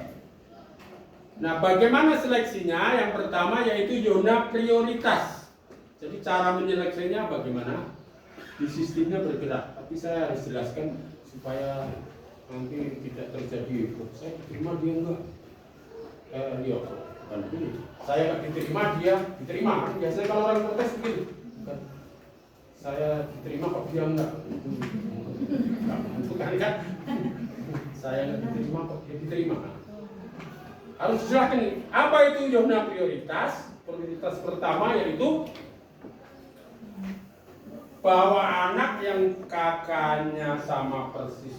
Nah, bagaimana seleksinya? Yang pertama yaitu zona prioritas. Jadi cara menyeleksinya bagaimana? Di sistemnya bergerak. Tapi saya harus jelaskan supaya nanti tidak terjadi. Saya terima dia enggak? Iya, bukan begini. Saya nggak diterima, dia diterima. Biasanya kalau orang protes begitu. Bukan. Saya diterima kok dia enggak? Bukan kan? Saya nggak diterima kok dia diterima. Harus jelaskan nih, apa itu zona prioritas? Prioritas pertama yaitu bahwa anak yang kakaknya sama persis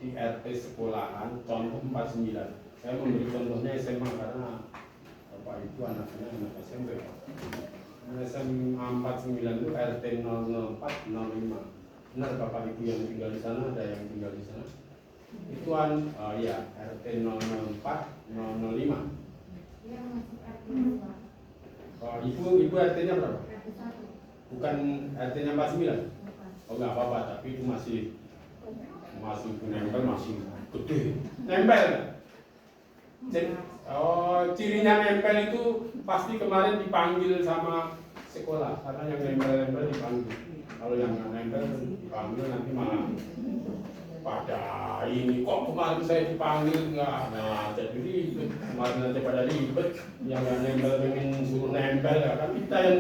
di RT sekolahan, contoh 49. Saya memberi contohnya SMA karena Bapak Ibu anaknya anak SMP. SMA 49 itu RT 004 05. Benar Bapak Ibu yang tinggal di sana, ada yang tinggal di sana. Ituan ya RT 004 005. Oh, ibu RT-nya berapa? Bukan RT-nya 49? Oh nggak apa-apa, tapi itu masih nempel, masih gede. Nempel. Cirinya nempel itu pasti kemarin dipanggil sama sekolah, karena yang nempel-nempel dipanggil. Kalau yang nggak nempel dipanggil nanti malah pada ini kok kemarin saya dipanggil nggak, nah jadi ribet kemarin nanti pada ribet, yang nggak nempel pengen suruh nempel ya kan kita yang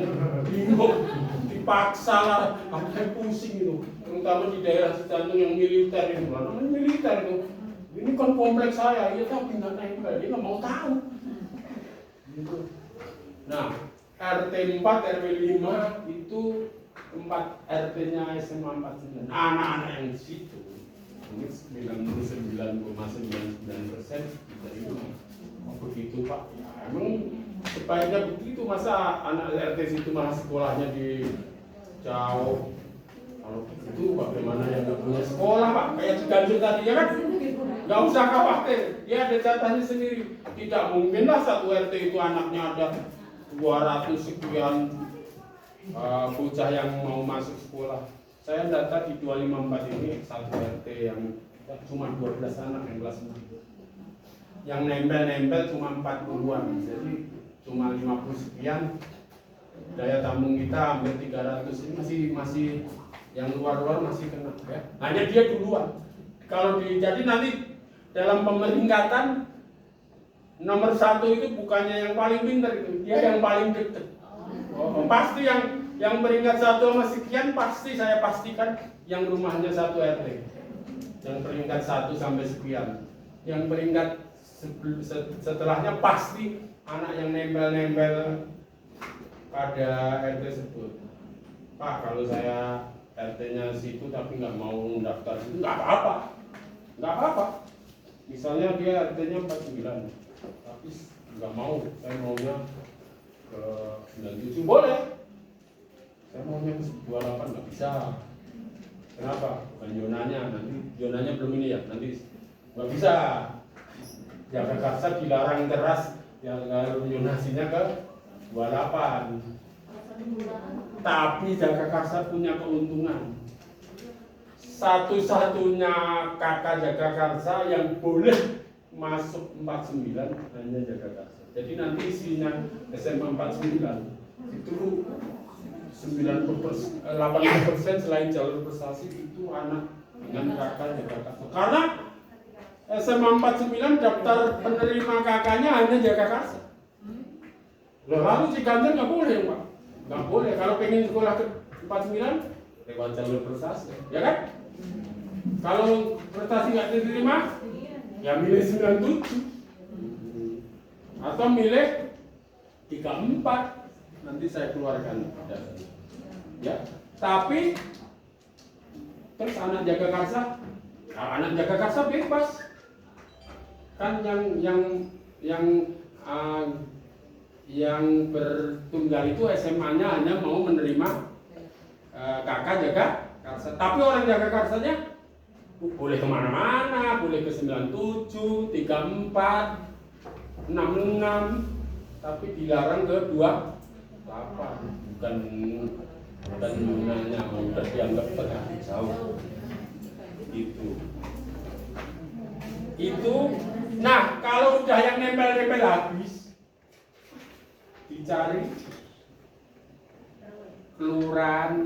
bingung, dipaksa lah, sampai pusing itu, terutama di daerah Cijantung yang militer itu, namanya militer itu, ini kan kompleks saya, ya tapi nggak nempel, dia nggak mau tahu. Gitu. Nah RT 4 RW 5 itu tempat RT-nya SMA 49, anak-anak yang di situ. Ini 99,99% dari rumah. Oh, begitu Pak. Ya, emang sebaiknya begitu, masa anak RT situ malah sekolahnya di jauh. Kalau begitu bagaimana yang nggak punya sekolah Pak? Kayak Ciganjur tadi ya kan? Nggak usah khawatir, dia ada jatahnya sendiri. Tidak mungkinlah satu RT itu anaknya ada 200 sekian bocah yang mau masuk sekolah. Saya data di 254 ini satu RT yang cuma 12 anak yang kelas 6. Yang nempel-nempel cuma 40-an. Jadi cuma 50 sekian. Daya tampung kita hampir 300. Ini masih yang luar-luar masih kena ya. Hanya dia duluan. Kalau jadi nanti dalam pemeringkatan nomor 1 itu bukannya yang paling pintar itu, dia yang paling dekat. Pasti yang peringkat 1 sama sekian pasti saya pastikan yang rumahnya satu RT. Yang peringkat 1 sampai sekian. Yang peringkat setelahnya pasti anak yang nempel-nempel pada RT tersebut. Pak, kalau saya RT-nya situ tapi nggak mau daftar situ, nggak apa-apa. Nggak apa-apa. Misalnya dia RT-nya 49, tapi nggak mau, saya maunya ke 97 boleh. Saya maunya ke 28 nggak bisa. Kenapa? Bukan zonanya, nanti zonanya belum ini ya, nanti nggak bisa. Jagakarsa dilarang keras, yang zonasinya ke 28. Tapi Jagakarsa punya keuntungan. Satu-satunya kakak Jagakarsa yang boleh masuk 49 hanya Jagakarsa. Jadi nanti isinya SMA 49 itu 80% selain jalur prestasi itu anak dengan kakak Jagakarsa. Karena SMA 49 daftar penerima kakaknya hanya Jagakarsa. Lalu Ciganjur nggak boleh Pak, nggak boleh. Kalau pengen sekolah ke 49 lewat jalur prestasi, ya kan? Kalau prestasi nggak diterima, ya milih 97 atau milih 34. Nanti saya keluarkan datanya. Ya, tapi terus anak Jagakarsa, anak Jagakarsa bebas. Kan yang bertunggal itu SMA-nya hanya mau menerima kakak Jagakarsa. Tapi orang Jagakarsanya boleh kemana-mana, boleh ke 97, 34, 66, tapi dilarang ke 28. Bukan gunanya udah dianggap terlalu jauh. Itu. Nah, kalau udah yang nempel-nempel habis, dicari kelurahan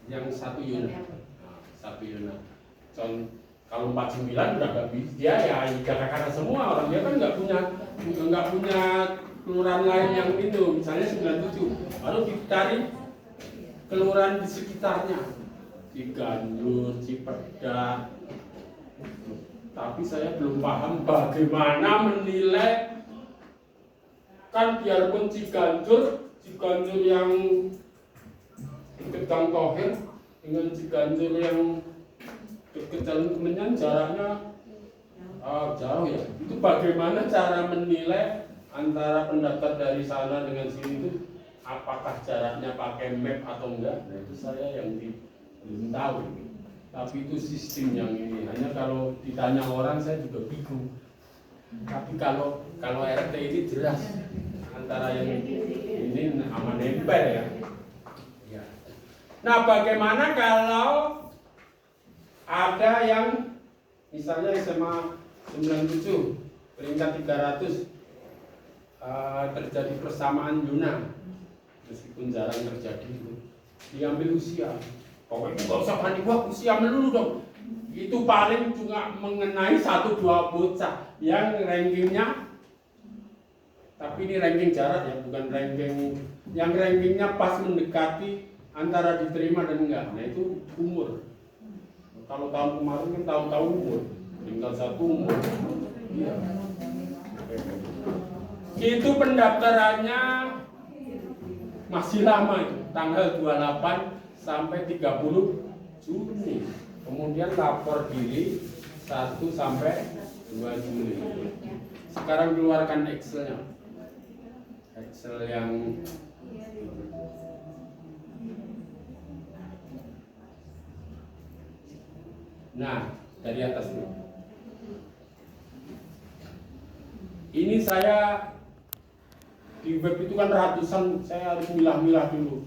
yang satu unit. Satu unit. Kalau 49 udah habis, dia ya Jakarta semua orang, dia kan nggak punya kelurahan lain yang itu, misalnya 97. Lalu dicari kelurahan di sekitarnya, Ciganjur, Ciperda. Tapi saya belum paham bagaimana menilai, kan biarpun Ciganjur yang dekat Gang Tohir dengan Ciganjur yang dekat Jalan Kemenyan jaraknya jauh ya. Itu bagaimana cara menilai antara pendaftar dari sana dengan sini itu, apakah jaraknya pakai map atau enggak? Nah itu saya yang belum tahu. Tapi itu sistem yang ini. Hanya kalau ditanya orang saya juga bingung. Tapi kalau RT ini jelas antara yang ini sama nempel ya. Nah bagaimana kalau ada yang misalnya SMA 97 peringkat 300 terjadi persamaan zona. meskipun jarang terjadi itu. Diambil usia. Pokoknya nggak usah panik, wah usia melulu dong. Itu paling juga mengenai 1-2 bocah yang rankingnya, tapi ini ranking jarak ya, bukan ranking yang rankingnya pas mendekati antara diterima dan enggak. Nah itu umur. Kalau tahun kemarin kan tahun-tahun umur, tinggal 1 umur. Ya. Itu pendaftarannya masih lama itu, tanggal 28 sampai 30 Juni. Kemudian lapor diri 1 sampai 2 Juli. Sekarang keluarkan Excel-nya. Excel yang nah, dari atas dulu. Ini saya di web itu kan ratusan, saya harus milah-milah dulu.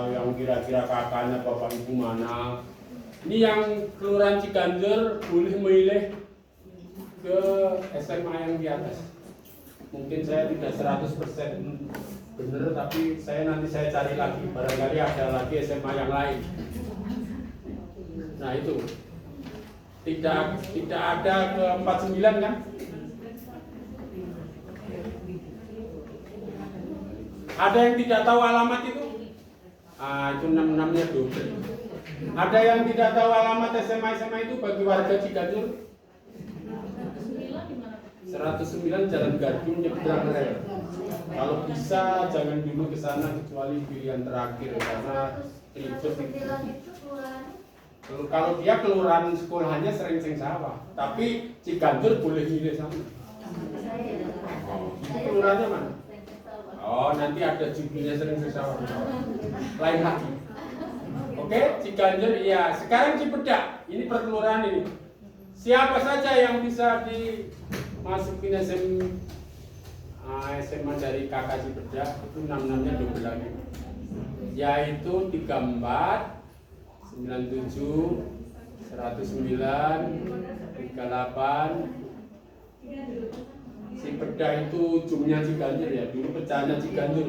Yang kira-kira kakaknya bapak ibu mana. Ini yang Kelurahan Ciganjur boleh memilih ke SMA yang di atas. Mungkin saya tidak 100% benar, tapi nanti saya cari lagi. Barangkali ada lagi SMA yang lain. Nah itu tidak ada ke 49 kan? Ada yang tidak tahu alamat itu? Itu namanya double. Ada yang tidak tahu alamat SMA itu bagi warga Ciganjur? 109 Jalan Gading nyebrang rel. Kalau bisa jangan dulu ke sana kecuali pilihan terakhir karena ribet. Kalau dia kelurahan sekolahannya Sering Sawah, tapi Ciganjur boleh milih sana. Itu kelurahannya mana? Oh, nanti ada judulnya Sering Sawah. Lain lagi. Oke, Ciganjur iya. Sekarang Cipedak. Ini perkelurahan ini. Siapa saja yang bisa dimasukin SMA dari kakak Cipedak itu namanya double lagi. Yaitu 34 97 109 38. Cipedak itu ujungnya Ciganjur ya, dulu pecahnya Ciganjur.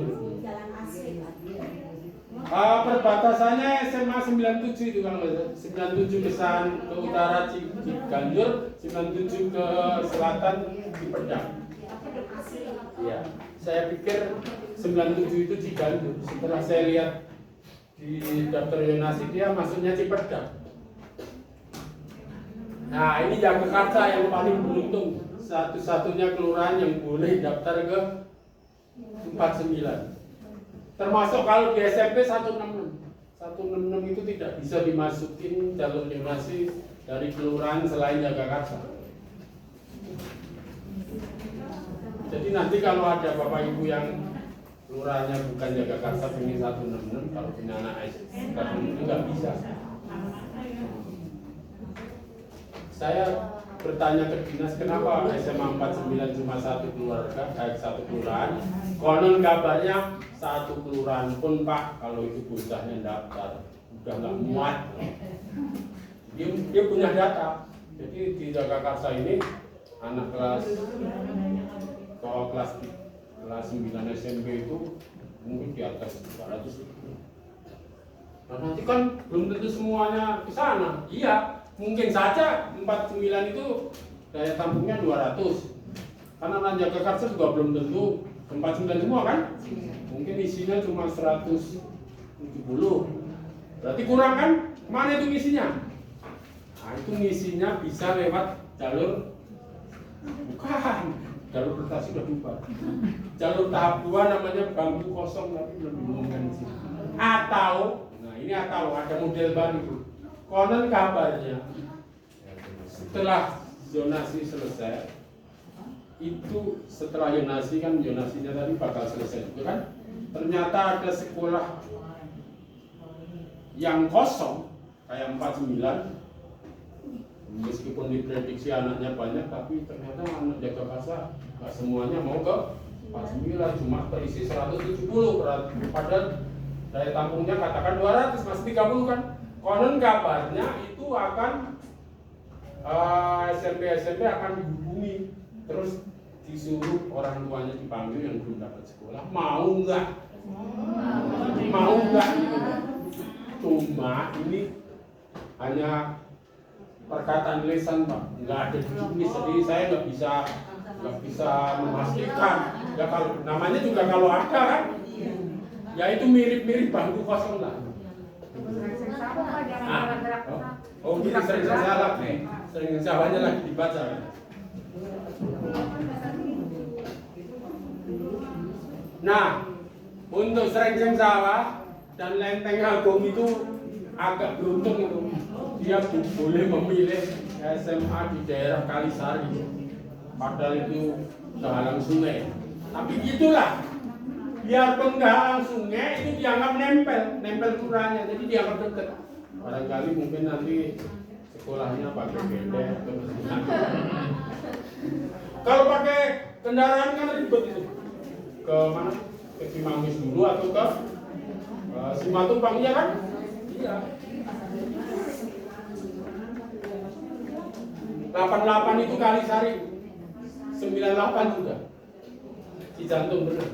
Perbatasannya SMA 97 itu kalau 97 ke utara Ciganjur, 97 ke selatan Cipedak. Ya, saya pikir 97 itu Ciganjur. Setelah saya lihat di daftar zonasi dia masuknya Cipedak. Nah, ini Jakarta yang paling beruntung. Satu-satunya kelurahan yang boleh daftar ke 49. Termasuk kalau di SMP 166. 166 itu tidak bisa dimasukin jalur zonasi dari kelurahan selain Jakarta. Jadi nanti kalau ada bapak ibu yang kelurahannya bukan Jakarta pengen 166, kalau punya anak SD itu nggak bisa. Saya bertanya ke dinas kenapa SMA 49 cuma satu keluarga, satu kelurahan. Konon kabarnya satu kelurahan pun Pak, kalau itu bocahnya daftar udah nggak muat. Dia punya data. Jadi di Jakarta ini anak kelas 9 SMP itu mungkin di atas 400. Nah, nanti kan belum tentu semuanya ke sana. Iya. Mungkin saja 49 itu daya tampungnya 200. Karena Jakarta juga belum tentu 49 semua kan? Mungkin isinya cuma 170. Berarti kurang kan? Mana itu ngisinya? Nah, itu ngisinya bisa lewat jalur bukan. Jalur prestasi sudah bubar. Jalur tahap 2 namanya bangku kosong tapi belum diumumkan di sini. Atau, nah ini atau ada model baru. Konon kabarnya setelah zonasi selesai itu setelah zonasinya tadi bakal selesai itu kan ternyata ada sekolah yang kosong kayak 49 meskipun diprediksi anaknya banyak tapi ternyata anak Jakarta nggak semuanya mau ke 49 cuma terisi 170 padahal daya tampungnya katakan 200 masih 30 kan. Konon kabarnya itu akan SMP akan dihubungi terus disuruh orang tuanya dipanggil yang belum dapat sekolah, mau nggak? Mau nggak? Cuma ini hanya perkataan lisan Pak, nggak ada ditulis, jadi saya nggak bisa memastikan. Ya kalau namanya juga kalau ada kan, ya itu mirip-mirip bangku kosong lah. Oh, ini sering salah nih, sering salahnya lagi dibaca. Nah, untuk Srengseng Sawah dan Lenteng Agung itu agak beruntung itu. Dia boleh memilih SMA di daerah Kalisari, padahal itu kehalang sungai. Tapi gitulah, biarpun kehalang sungai itu dianggap nempel kelurahannya, jadi dianggap dekat. Barangkali mungkin nanti sekolahnya pakai beda atau kalau pakai kendaraan kan ribet itu. Ke mana? Ke Cimanggis dulu atau ke Simatupang, ya kan? Iya. 88 itu Kalisari, 98 juga Cijantung benar.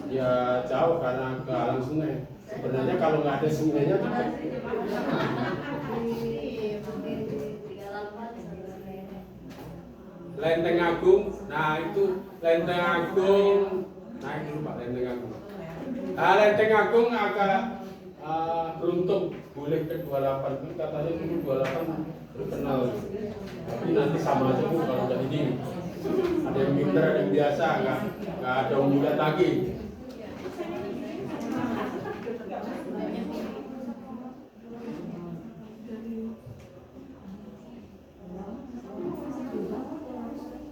Ya jauh karena kehalang sungai. Sebenarnya kalau nggak ada sungainya dekat. Lenteng Agung, nah itu Lenteng Agung, naik dulu Pak Lenteng Agung. Nah, Lenteng Agung agak beruntung boleh ke 28, itu katanya dulu 28 terkenal. Tapi nanti sama aja Bu kalau udah ini. Ada yang pinter, ada yang biasa, nggak ada unggulan lagi.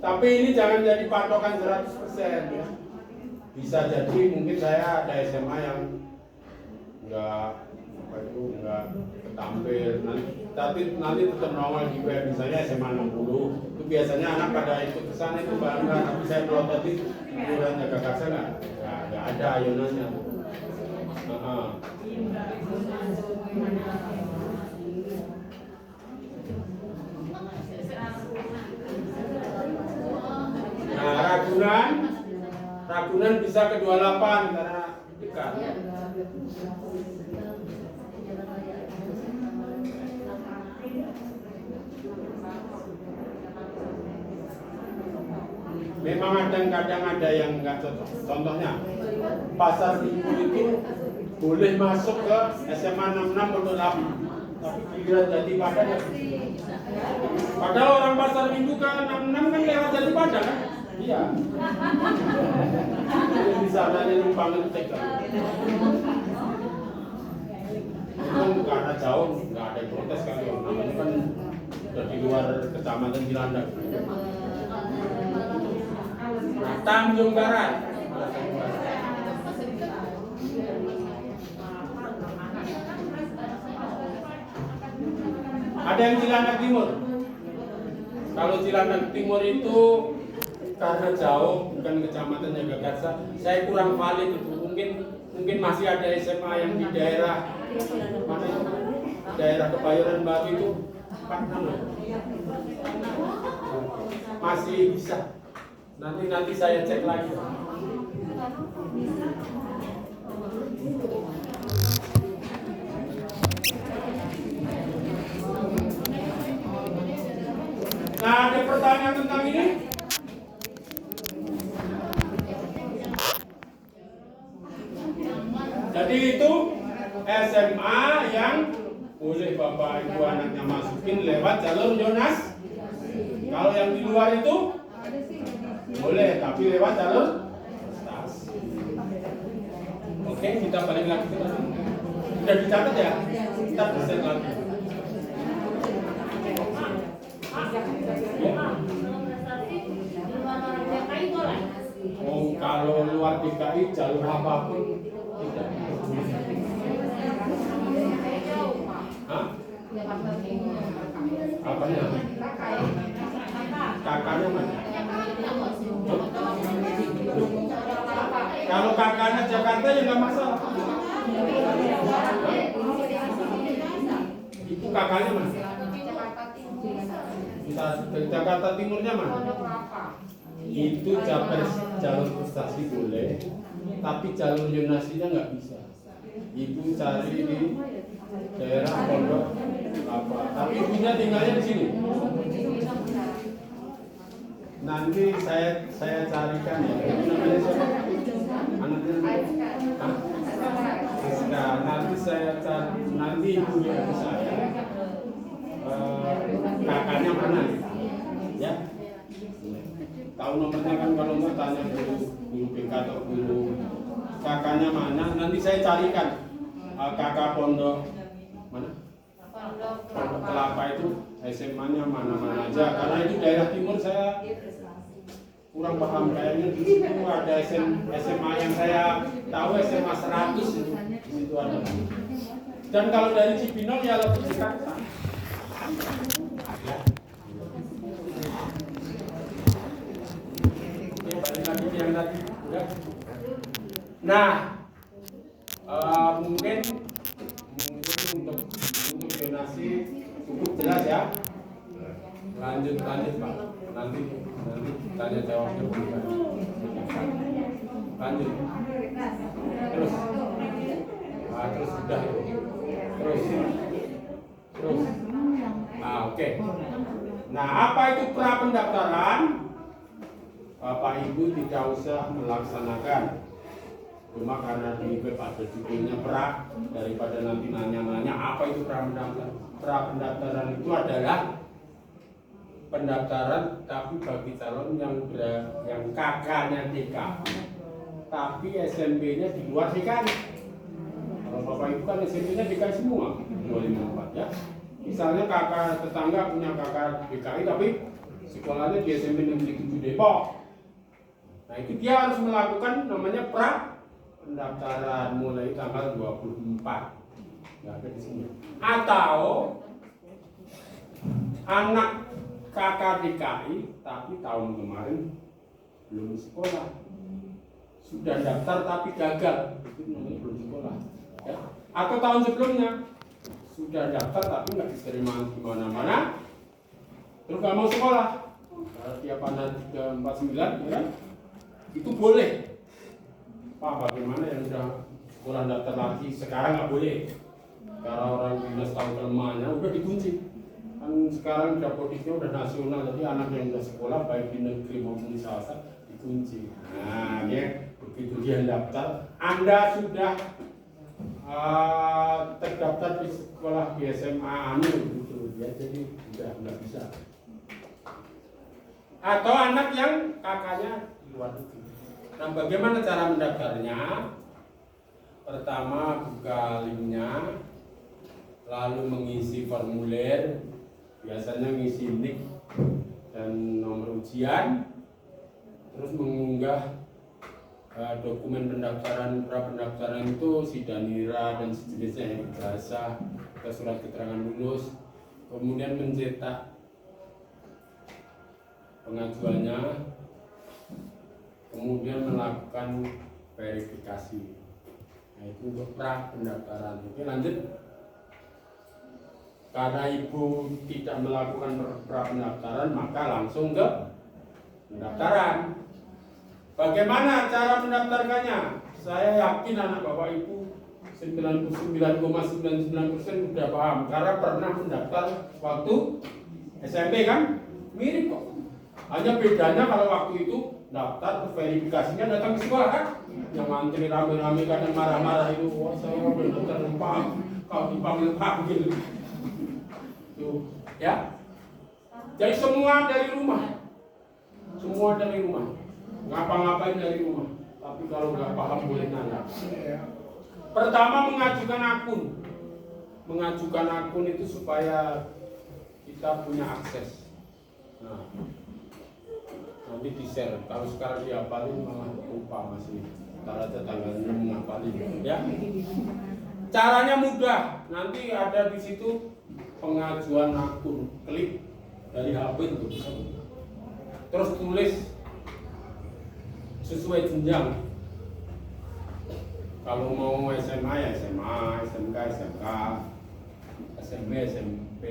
Tapi ini jangan jadi patokan 100% ya. Bisa jadi mungkin saya ada SMA yang nggak ketampil, nanti tetap nongol di web, misalnya SMA 60. Itu biasanya anak pada ikut ke sana itu bangga, tapi saya belum tadi ukuran jaga kakak nggak ada ayunannya. Nah, Ragunan bisa ke 28 karena dekat. Memang kadang-kadang ada yang nggak cocok. Contohnya, Pasar Minggu itu boleh masuk ke SMA 66 untuk 8, tapi giliran Jatipadang ya. Padahal orang Pasar Minggu ke 66 kan lewat Jatipadang kan? Iya. Bisa ada numpang ngetik kan. Itu karena jauh, nggak ada protes kali. Namanya kan udah di luar kecamatan Cilandak. Tanjung Barat. Ada yang Cilandak Timur. Kalau Cilandak Timur itu karena jauh, bukan kecamatan Jagakarsa, saya kurang valid itu. Mungkin masih ada SMA yang di daerah mana itu? Daerah Kebayoran Baru itu 46 loh. Masih bisa. Nanti saya cek lagi. Nah, ada pertanyaan tentang ini? Jadi itu SMA yang boleh Bapak Ibu anaknya masukin lewat jalur Jonas. Kalau yang di luar itu boleh, tapi lewat jalur prestasi. Oke, kita balik lagi ke tadi. Sudah dicatat ya? Kita persen lagi. Oh, kalau luar DKI jalur apapun tidak. Hah? Apanya? Kakaknya mana? Kalau kakaknya Jakarta ya nggak masalah. Itu kakaknya mana? Bisa Jakarta Timurnya mana? Itu jalur prestasi boleh, tapi jalur zonasinya nggak bisa. Ibu cari di daerah Pondok Kelapa, tapi ibunya tinggalnya di sini. Nanti saya carikan ya. Itu namanya siapa? Anaknya? Nah, nanti saya cari, nanti ibunya ke saya. Kakaknya mana? Ya. Tahu nomornya kan, kalau nggak tanya guru BK atau guru. Kakaknya mana? Nanti saya carikan. Kakak Pondok mana? Pondok Kelapa itu SMA-nya mana-mana aja. Karena itu daerah timur saya kurang paham, kayaknya di situ ada SMA yang saya tahu SMA 100 itu di situ ada. Dan kalau dari Cibinong ya lebih dekat. Oke, balik lagi yang tadi. Nah, mungkin untuk donasi cukup jelas ya. Lanjut Pak. Nanti tanya jawabnya bukan. Lanjut. Terus sudah. Terus. Oke. Nah, apa itu pra pendaftaran? Bapak Ibu tidak usah melaksanakan. Cuma karena di web ada judulnya pra, daripada nanti nanya-nanya apa itu pra pendaftaran. Pra pendaftaran itu adalah pendaftaran tapi bagi calon yang kakaknya DKI tapi SMP-nya di luar DKI. Kalau Bapak Ibu kan SMP-nya DKI semua 254 ya. Misalnya kakak tetangga punya kakak DKI tapi sekolahnya di SMP Negeri 7 Depok. Nah, itu dia harus melakukan namanya pra pendaftaran mulai tanggal 24. Ya, ada di sini. Atau anak kakak DKI tapi tahun kemarin belum sekolah, sudah daftar tapi gagal, itu namanya belum sekolah ya. Atau tahun sebelumnya sudah daftar tapi nggak diterima di mana-mana, terus nggak mau sekolah, tiap anak 349 ya kan? Itu boleh. Pak, bagaimana yang sudah sekolah daftar lagi sekarang nggak boleh karena orang dinas tahu kelemahannya udah dikunci. Kan sekarang dapotiknya udah nasional, jadi anak yang udah sekolah baik di negeri maupun di swasta dikunci. Nah, ya begitu dia daftar, Anda sudah terdaftar di sekolah di SMA gitu ya, jadi udah nggak bisa. Atau anak yang kakaknya di luar negeri. Nah, bagaimana cara mendaftarnya? Pertama buka linknya, lalu mengisi formulir. Biasanya ngisi nik dan nomor ujian, terus mengunggah dokumen pendaftaran. Pra pendaftaran itu sidanira dan sejenisnya, ijazah atau surat keterangan lulus, kemudian mencetak pengajuannya, kemudian melakukan verifikasi. Nah, itu untuk pra pendaftaran. Oke, lanjut. Karena ibu tidak melakukan pra pendaftaran, maka langsung ke pendaftaran. Bagaimana cara mendaftarkannya? Saya yakin anak bapak ibu 99,99% sudah paham karena pernah mendaftar waktu SMP kan? Mirip kok. Hanya bedanya kalau waktu itu daftar verifikasinya datang ke sekolah kan? Yang antri rame-rame kadang marah-marah itu, wah saya belum terlupa, kalau dipanggil-panggil. Tuh, ya. Jadi semua dari rumah. Ngapa-ngapain dari rumah. Tapi kalau nggak paham boleh nanya. Pertama mengajukan akun itu supaya kita punya akses. Nah, nanti di share. Kalau sekarang dihafalin malah lupa masih. Ntar aja tanggalnya menghafalin, ya. Caranya mudah. Nanti ada di situ pengajuan akun, klik dari HP itu, terus tulis sesuai jenjang. Kalau mau SMA ya SMA, SMK SMK, SMP SMP,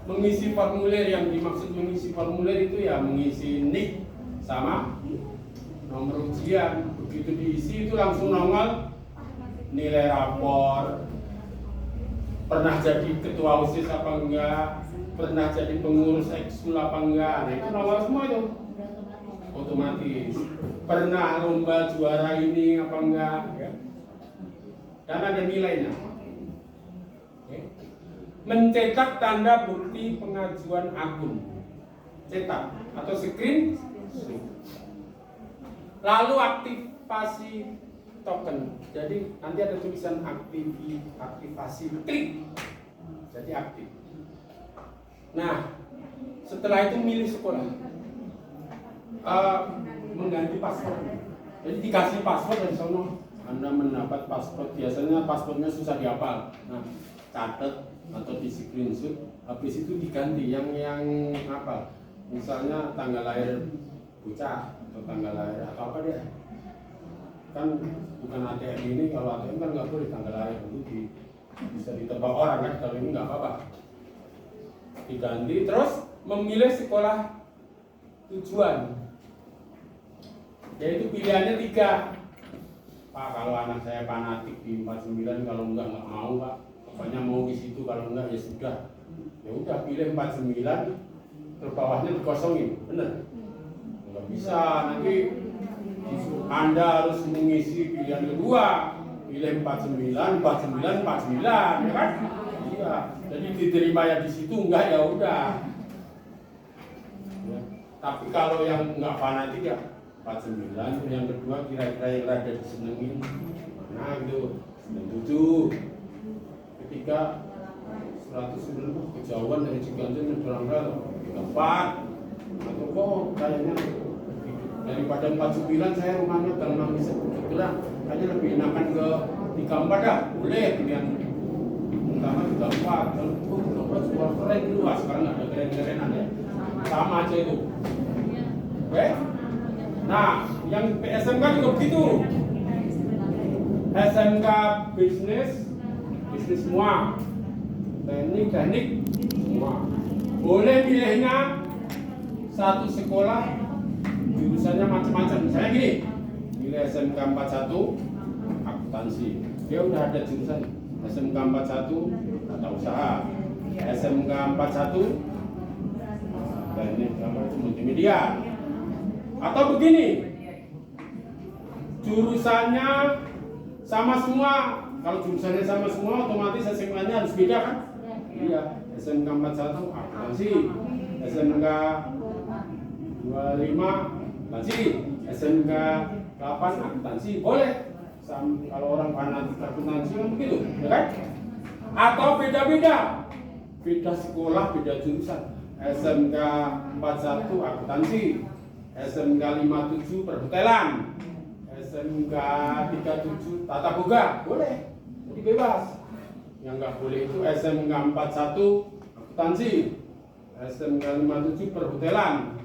Mengisi formulir, yang dimaksud mengisi formulir itu ya mengisi NIK sama nomor ujian. Begitu diisi itu langsung nongol nilai rapor, pernah jadi ketua OSIS apa enggak, pernah jadi pengurus ekskul apa enggak. Nah itu nongol semua itu otomatis. Pernah lomba juara ini apa enggak ya? Dan ada nilainya. Mencetak tanda bukti pengajuan akun, cetak atau screen, lalu aktivasi token. Jadi nanti ada tulisan aktivasi klik, jadi aktif. Nah setelah itu milih sekolah, mengganti password. Jadi dikasih password dari sana, Anda mendapat password. Biasanya passwordnya susah dihafal. Nah catat atau di screenshot, habis itu diganti yang apa, misalnya tanggal lahir bocah atau tanggal lahir atau apa dia, kan bukan ATM ini. Kalau ATM kan nggak boleh tanggal lahir, itu bisa ditebak orang kan. Kalau ini nggak apa-apa, diganti. Terus memilih sekolah tujuan, yaitu pilihannya 3. Pak, kalau anak saya fanatik di 49, kalau nggak mau Pak. Pokoknya mau di situ, kalau enggak ya sudah. Ya udah pilih 49, terus bawahnya dikosongin, bener? Enggak bisa, nanti Anda harus mengisi pilihan kedua, pilih 49, 49, 49, ya kan? Iya. Jadi diterima ya di situ, enggak ya udah. Ya. Tapi kalau yang enggak fanatik ya 49, yang kedua kira-kira yang rada disenengin, nah itu 97. Ketiga 190 kejauhan dari Ciganjur Medan 4 atau kok kayaknya daripada 49 saya rumahnya dalam bisa kebetulan kayaknya lebih enakan ke 34 dah, boleh pilihan pertama 34. Dan kenapa sekolah keren dulu, sekarang nggak ada keren-kerenan ya, sama aja itu. Oke, nah yang SMK juga begitu, SMK bisnis semua, teknik semua. Boleh pilihnya satu sekolah, jurusannya macam-macam. Misalnya gini, pilih SMK 41 akuntansi, dia udah ada jurusan. SMK 41 tata usaha, SMK 41 teknik multimedia. Atau begini, jurusannya sama semua. Kalau jurusannya sama semua, otomatis SMK-nya harus beda kan? Iya, SMK 41 akuntansi, SMK 25 akuntansi, SMK 8 akuntansi, boleh. Kalau orang fanatik akuntansi kan begitu, ya kan? Atau beda-beda, beda sekolah, beda jurusan. SMK 41 akuntansi, SMK 57 perhotelan, SMK 37 tata boga, boleh. Jadi bebas. Yang nggak boleh itu SMK 41 akuntansi, SMK 57 perhotelan,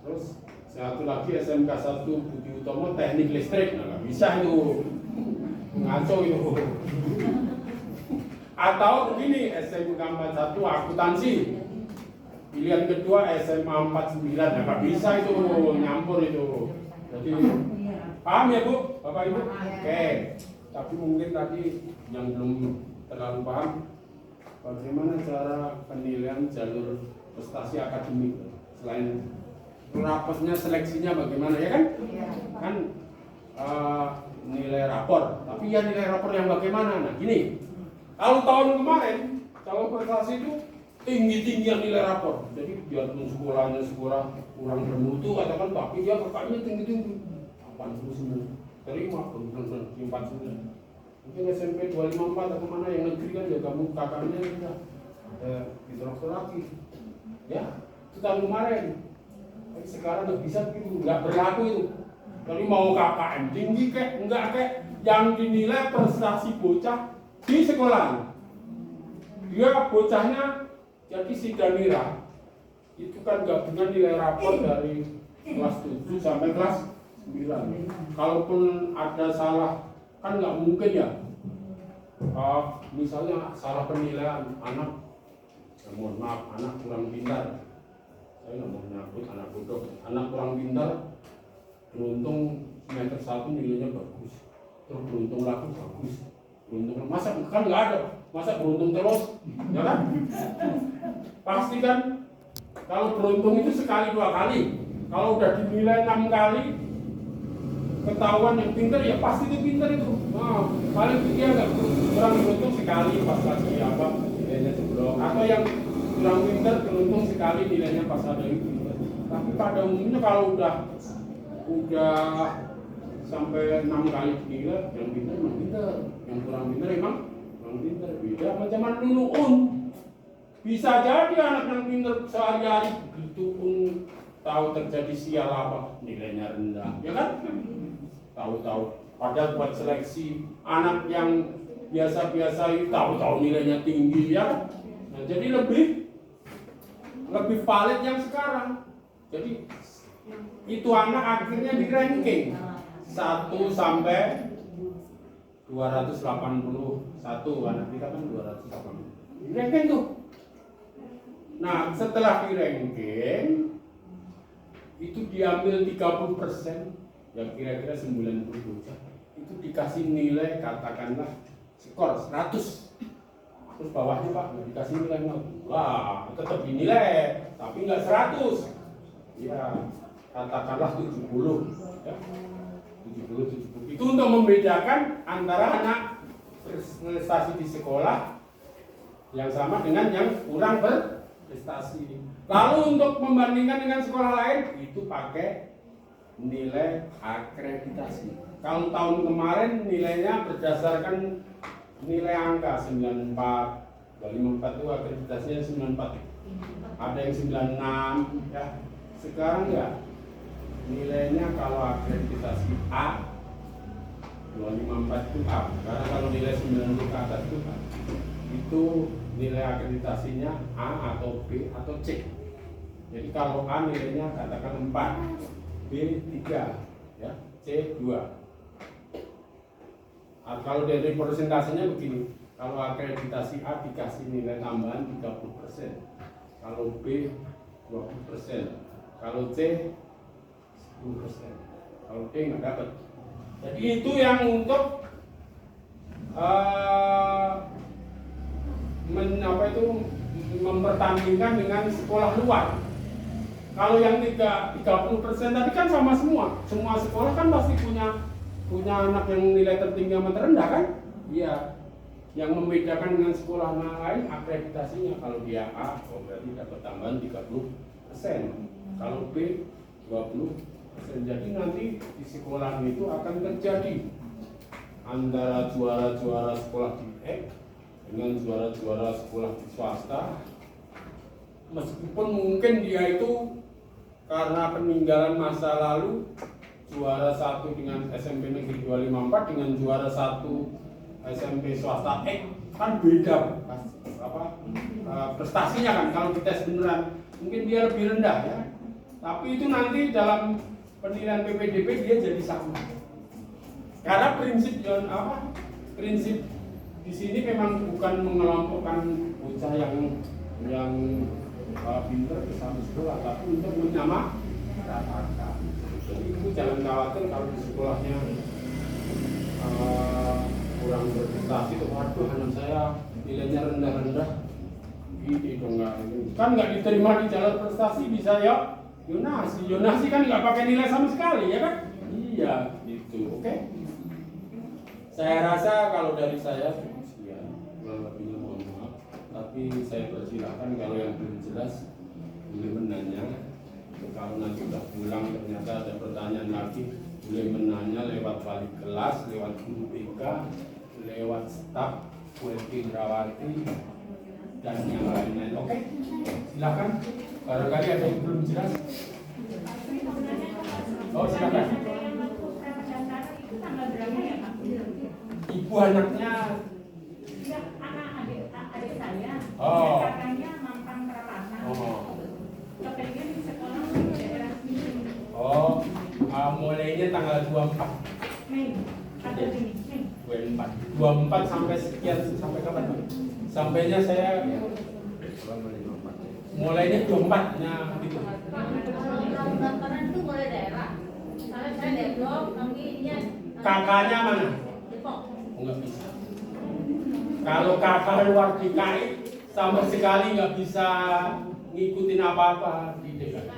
terus satu lagi SMK 1 Budi Utomo teknik listrik. Nah, nggak bisa itu, ngaco itu. Atau begini, SMK 41 akuntansi, pilihan kedua SMA 49, nah, nggak bisa itu, nyampur itu. Jadi paham ya Bu, Bapak Ibu? Oke. Tapi mungkin tadi yang belum terlalu paham, bagaimana cara penilaian jalur prestasi akademik. Selain rapotnya, seleksinya bagaimana ya kan? Kan nilai rapor. Tapi ya nilai rapor yang bagaimana? Nah gini, kalau tahun kemarin calon prestasi itu tinggi-tinggian nilai rapor. Jadi biarpun sekolahnya sekolah kurang bermutu katakan, tapi dia kakaknya tinggi-tinggi. 89 terima, benar-benar 49. Mungkin SMP 254 atau mana yang negeri kan ya kamu kakaknya sudah ditraktor lagi. Ya, itu tahun kemarin. Tapi sekarang nggak bisa begitu, nggak berlaku itu. Jadi mau KKM tinggi kek, enggak kek, yang dinilai prestasi bocah di sekolah. Dia bocahnya jadi si Danira itu kan gabungan nilai rapor dari kelas 7 sampai kelas 9. Kalaupun ada salah, kan nggak mungkin ya. Misalnya salah penilaian anak mohon maaf, anak kurang pintar. Saya nggak mau nyebut anak bodoh. Anak kurang pintar, beruntung semester 1 nilainya bagus. Terus beruntung lagi bagus. Beruntung masa kan nggak ada. Masa beruntung terus, ya kan? Pasti kan. Kalau beruntung itu sekali 2 kali. Kalau udah dinilai 6 kali, ketahuan yang pintar ya pasti itu pintar itu. Nah, paling dia nggak kurang beruntung sekali pas lagi apa nilainya jeblok, atau yang kurang pintar beruntung sekali nilainya pas ada yang pintar. Tapi pada umumnya kalau udah sampai 6 kali dinilai, yang pintar memang pintar, yang kurang pintar emang kurang pintar. Beda macam mana dulu bisa jadi anak yang pintar sehari-hari begitu pun tahu terjadi sial apa nilainya rendah, ya kan? Tahu-tahu padahal buat seleksi anak yang biasa-biasa itu tahu-tahu nilainya tinggi, ya. Nah, jadi lebih valid yang sekarang. Jadi itu anak akhirnya di ranking 1 sampai 281, anak kita kan 280. Di ranking tuh. Nah, setelah di ranking itu diambil 30%, yang kira-kira 90 bocah itu dikasih nilai katakanlah skor 100. Terus bawahnya Pak nggak dikasih nilai 0. Wah, tetap dinilai tapi nggak 100. Ya, katakanlah 70, ya. 70. Itu untuk membedakan antara anak prestasi di sekolah yang sama dengan yang kurang berprestasi. Lalu untuk membandingkan dengan sekolah lain itu pakai nilai akreditasi. Kalau tahun kemarin nilainya berdasarkan nilai angka 94, 254 itu akreditasinya 94. Ada yang 96, ya. Sekarang ya nilainya kalau akreditasi A 254 itu A. Karena kalau nilai 90 ke atas itu A. Itu nilai akreditasinya A atau B atau C. Jadi kalau A nilainya katakan 4, B 3, ya, C 2. Kalau dari persentasenya begini, kalau akreditasi A dikasih nilai tambahan 30%, kalau B 20%, kalau C 10%, kalau D nggak dapat. Jadi itu yang untuk mempertandingkan dengan sekolah luar. Kalau yang 30% tadi kan sama semua sekolah kan pasti punya anak yang nilai tertinggi sama terendah kan? Iya. Yang membedakan dengan sekolah lain akreditasinya. Kalau dia A, berarti dapat tambahan 30%. Kalau B 20%. Jadi nanti di sekolah itu akan terjadi antara juara-juara sekolah di X dengan juara-juara sekolah di swasta. Meskipun mungkin dia itu karena peninggalan masa lalu juara 1 dengan SMP Negeri 254 dengan juara 1 SMP swasta X kan beda prestasinya kan. Kalau dites beneran mungkin dia lebih rendah, ya. Tapi itu nanti dalam penilaian PPDB dia jadi sama. Karena prinsip di sini memang bukan mengelompokkan bocah yang pinter ke satu sekolah, tapi untuk menyamaratakan. Jadi itu jangan khawatir kalau di sekolahnya kurang berprestasi, tuh waduh anak saya nilainya rendah-rendah, gitu dong, kan nggak diterima di jalur prestasi, bisa ya Yonasi kan nggak pakai nilai sama sekali, ya kan? Iya, gitu, oke? Saya rasa kalau dari saya sekian, lebihnya mohon maaf, tapi saya persilahkan kalau yang belum jelas boleh menanya. Kalau nanti sudah pulang ternyata ada pertanyaan lagi, boleh menanya lewat wali kelas, lewat guru BK, lewat staf WP Indrawati dan yang lain-lain. Oke, silakan. Barangkali ada yang belum jelas. Oh, silakan. Ibu anaknya. Anak adik saya. Oh. Kakaknya Mampang Perapatan. Oh. Kepengen di sekolah di daerah sini. Oh, mulainya tanggal 24 Mei atau Juni? Mei. 24 sampai sekian, sampai kapan? Sampainya saya Mulainya 24-nya gitu. Kalau pendaftaran itu mulai daerah. Misalnya saya Depok, nanti dia Kakaknya mana? Depok. Oh, nggak bisa. Kalau kakak luar DKI sama sekali nggak bisa ngikutin apa-apa di DKI.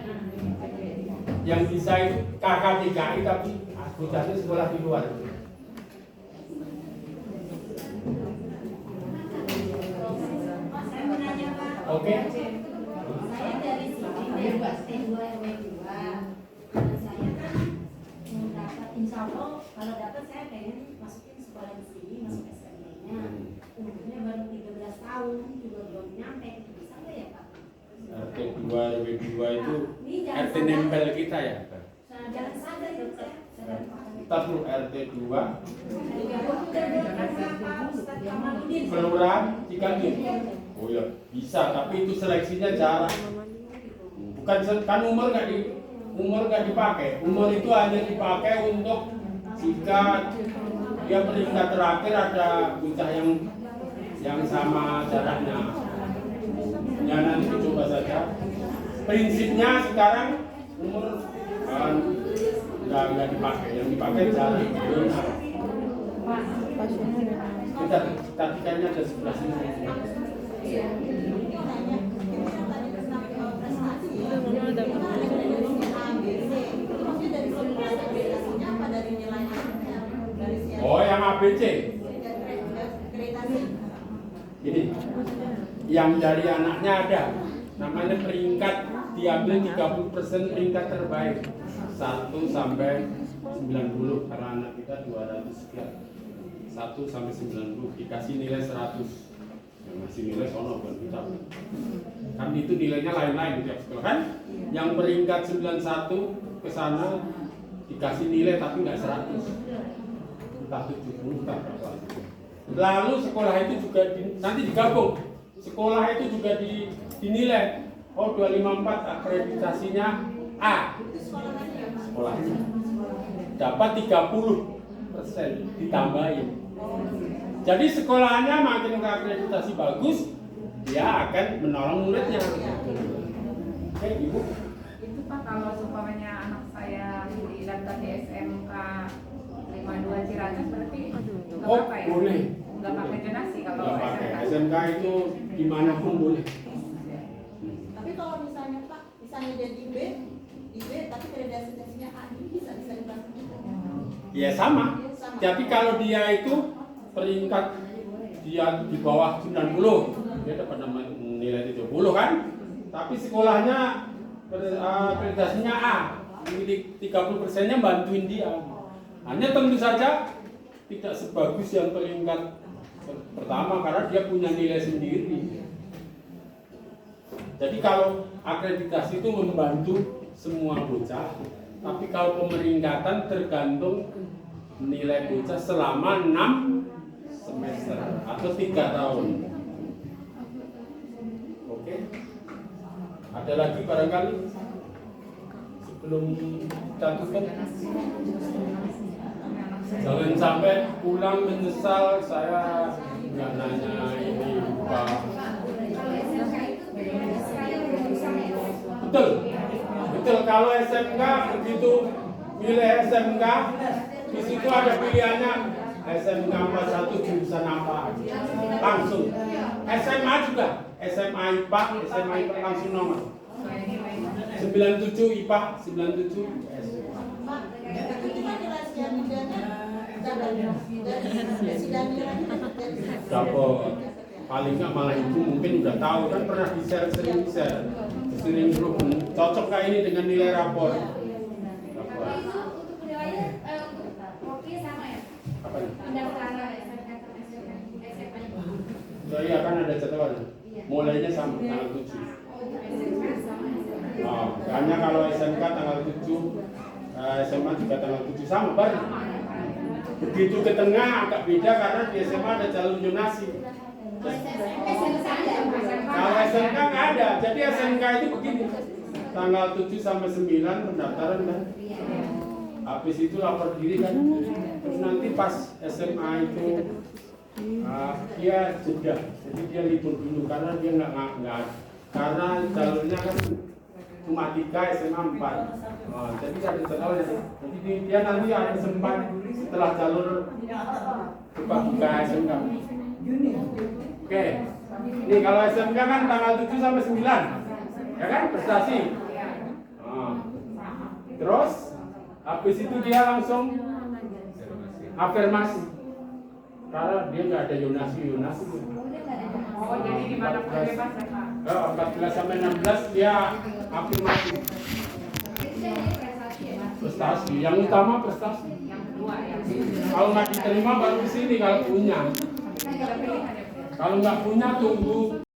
Yang bisa itu kakak DKI tapi anggotanya sekolah di luar. Saya mau nanya Pak. Oke. Saya dari sini bebas T2 RW2. Saya kan mau dapat insya Allah kalau dapat saya pengen masukin sekolah di sini, masuk SMP-nya. Umurnya baru 13 tahun, juga belum nyampe. Itu bisa nggak ya Pak? RT 2 RW 2 itu Ini jangan RT nempel kita ya. jangan sadar itu saya. Kita perlu RT 2 Ustadz Kamaludin. kelurahan Cikanjur. Oh ya bisa, tapi itu seleksinya jarang. Bukan kan umur nggak dipakai. Umur itu hanya dipakai untuk jika dia peringkat terakhir ada bocah yang sama jaraknya. Ya nanti coba saja. Prinsipnya sekarang umur nggak dipakai. Yang dipakai jarang. Kita kayaknya ada sebelah sini. Oh, yang ABC. Ini yang dari anaknya ada. Namanya peringkat diambil 30% peringkat terbaik. 1 sampai 90 karena anak kita 200 sekian. 1 sampai 90 dikasih nilai 100. Yang masih nilai sono bukan kita. Kan itu nilainya lain-lain di tiap sekolah kan? Yang peringkat 91 ke sana dikasih nilai tapi nggak 100. Entah 70 entah berapa. Lalu sekolah itu juga nanti digabung. Sekolah itu juga dinilai. Oh 254 akreditasinya A. Sekolahnya dapat 30% ditambahin. Jadi sekolahnya makin akreditasi bagus, dia akan menolong muridnya. Oke, Ibu. Itu Pak kalau umpamanya anak saya didaftar di SMK 52 Ciracas berarti nggak Oh, apa ya? boleh. Nggak pakai jonasi kalau Nggak pakai. SMK. SMK itu dimanapun boleh. Tapi kalau misalnya Pak, misalnya dia di B tapi akreditasinya A, ini bisa dibantu juga. Ya sama. Tapi kalau dia itu peringkat dia di bawah 90, dia dapat nilai 70 kan? Tapi sekolahnya akreditasinya A, ini 30%-nya bantuin dia. Hanya tentu saja tidak sebagus yang peringkat pertama karena dia punya nilai sendiri. Jadi kalau akreditasi itu membantu semua bocah, tapi kalau pemeringkatan tergantung nilai bocah selama 6 semester atau 3 tahun. Oke. Ada lagi barangkali sebelum kita tutup? Jangan sampai pulang menyesal saya nggak nanya ini Pak. Betul. Betul, kalau SMK begitu milih SMK di situ ada pilihannya SMK 41 jurusan apa langsung. SMA juga, SMA IPA, SMA IPA langsung nomor 97 IPA, 97 SMA. Pak, itu kita nilai sianidanya dari sidanilanya Dapat paling nggak malah ibu mungkin udah tahu kan pernah sering sering grup cocok kayak ini dengan nilai rapor. Rapor. Itu untuk penilaian untuk kopi sama ya? Apa nih? Pendaftaran SMK sama SMA. So, iya kan ada jadwal. Mulainya sama tanggal 7. Oh, untuk SMK sama SMA. Oh, hanya kalau SMK tanggal 7, SMA juga tanggal 7 sama bareng. Begitu ke tengah agak beda karena di SMA ada jalur zonasi. Kalau SMK nggak ada, jadi SMK itu begini. Tanggal 7 sampai 9 pendaftaran kan. Habis itu lapor diri kan. Terus nanti pas SMA itu Dia jeda, jadi dia libur dulu karena dia nggak karena jalurnya kan cuma 3 SMA 4. Jadi ada jalur, jadi dia nanti ada sempat setelah jalur coba 3 SMK. Oke, ini kalau SMK kan tanggal 7 sampai 9, ya kan prestasi. Terus habis itu dia langsung afirmasi karena dia nggak ada yonasi. Oh, jadi di mana pun bebas ya Pak? 14 sampai 16 dia afirmasi prestasi. Yang utama prestasi. Yang kedua ya. Kalau nggak diterima baru ke sini kalau punya. Ada pilihan ya. Kalau nggak punya tunggu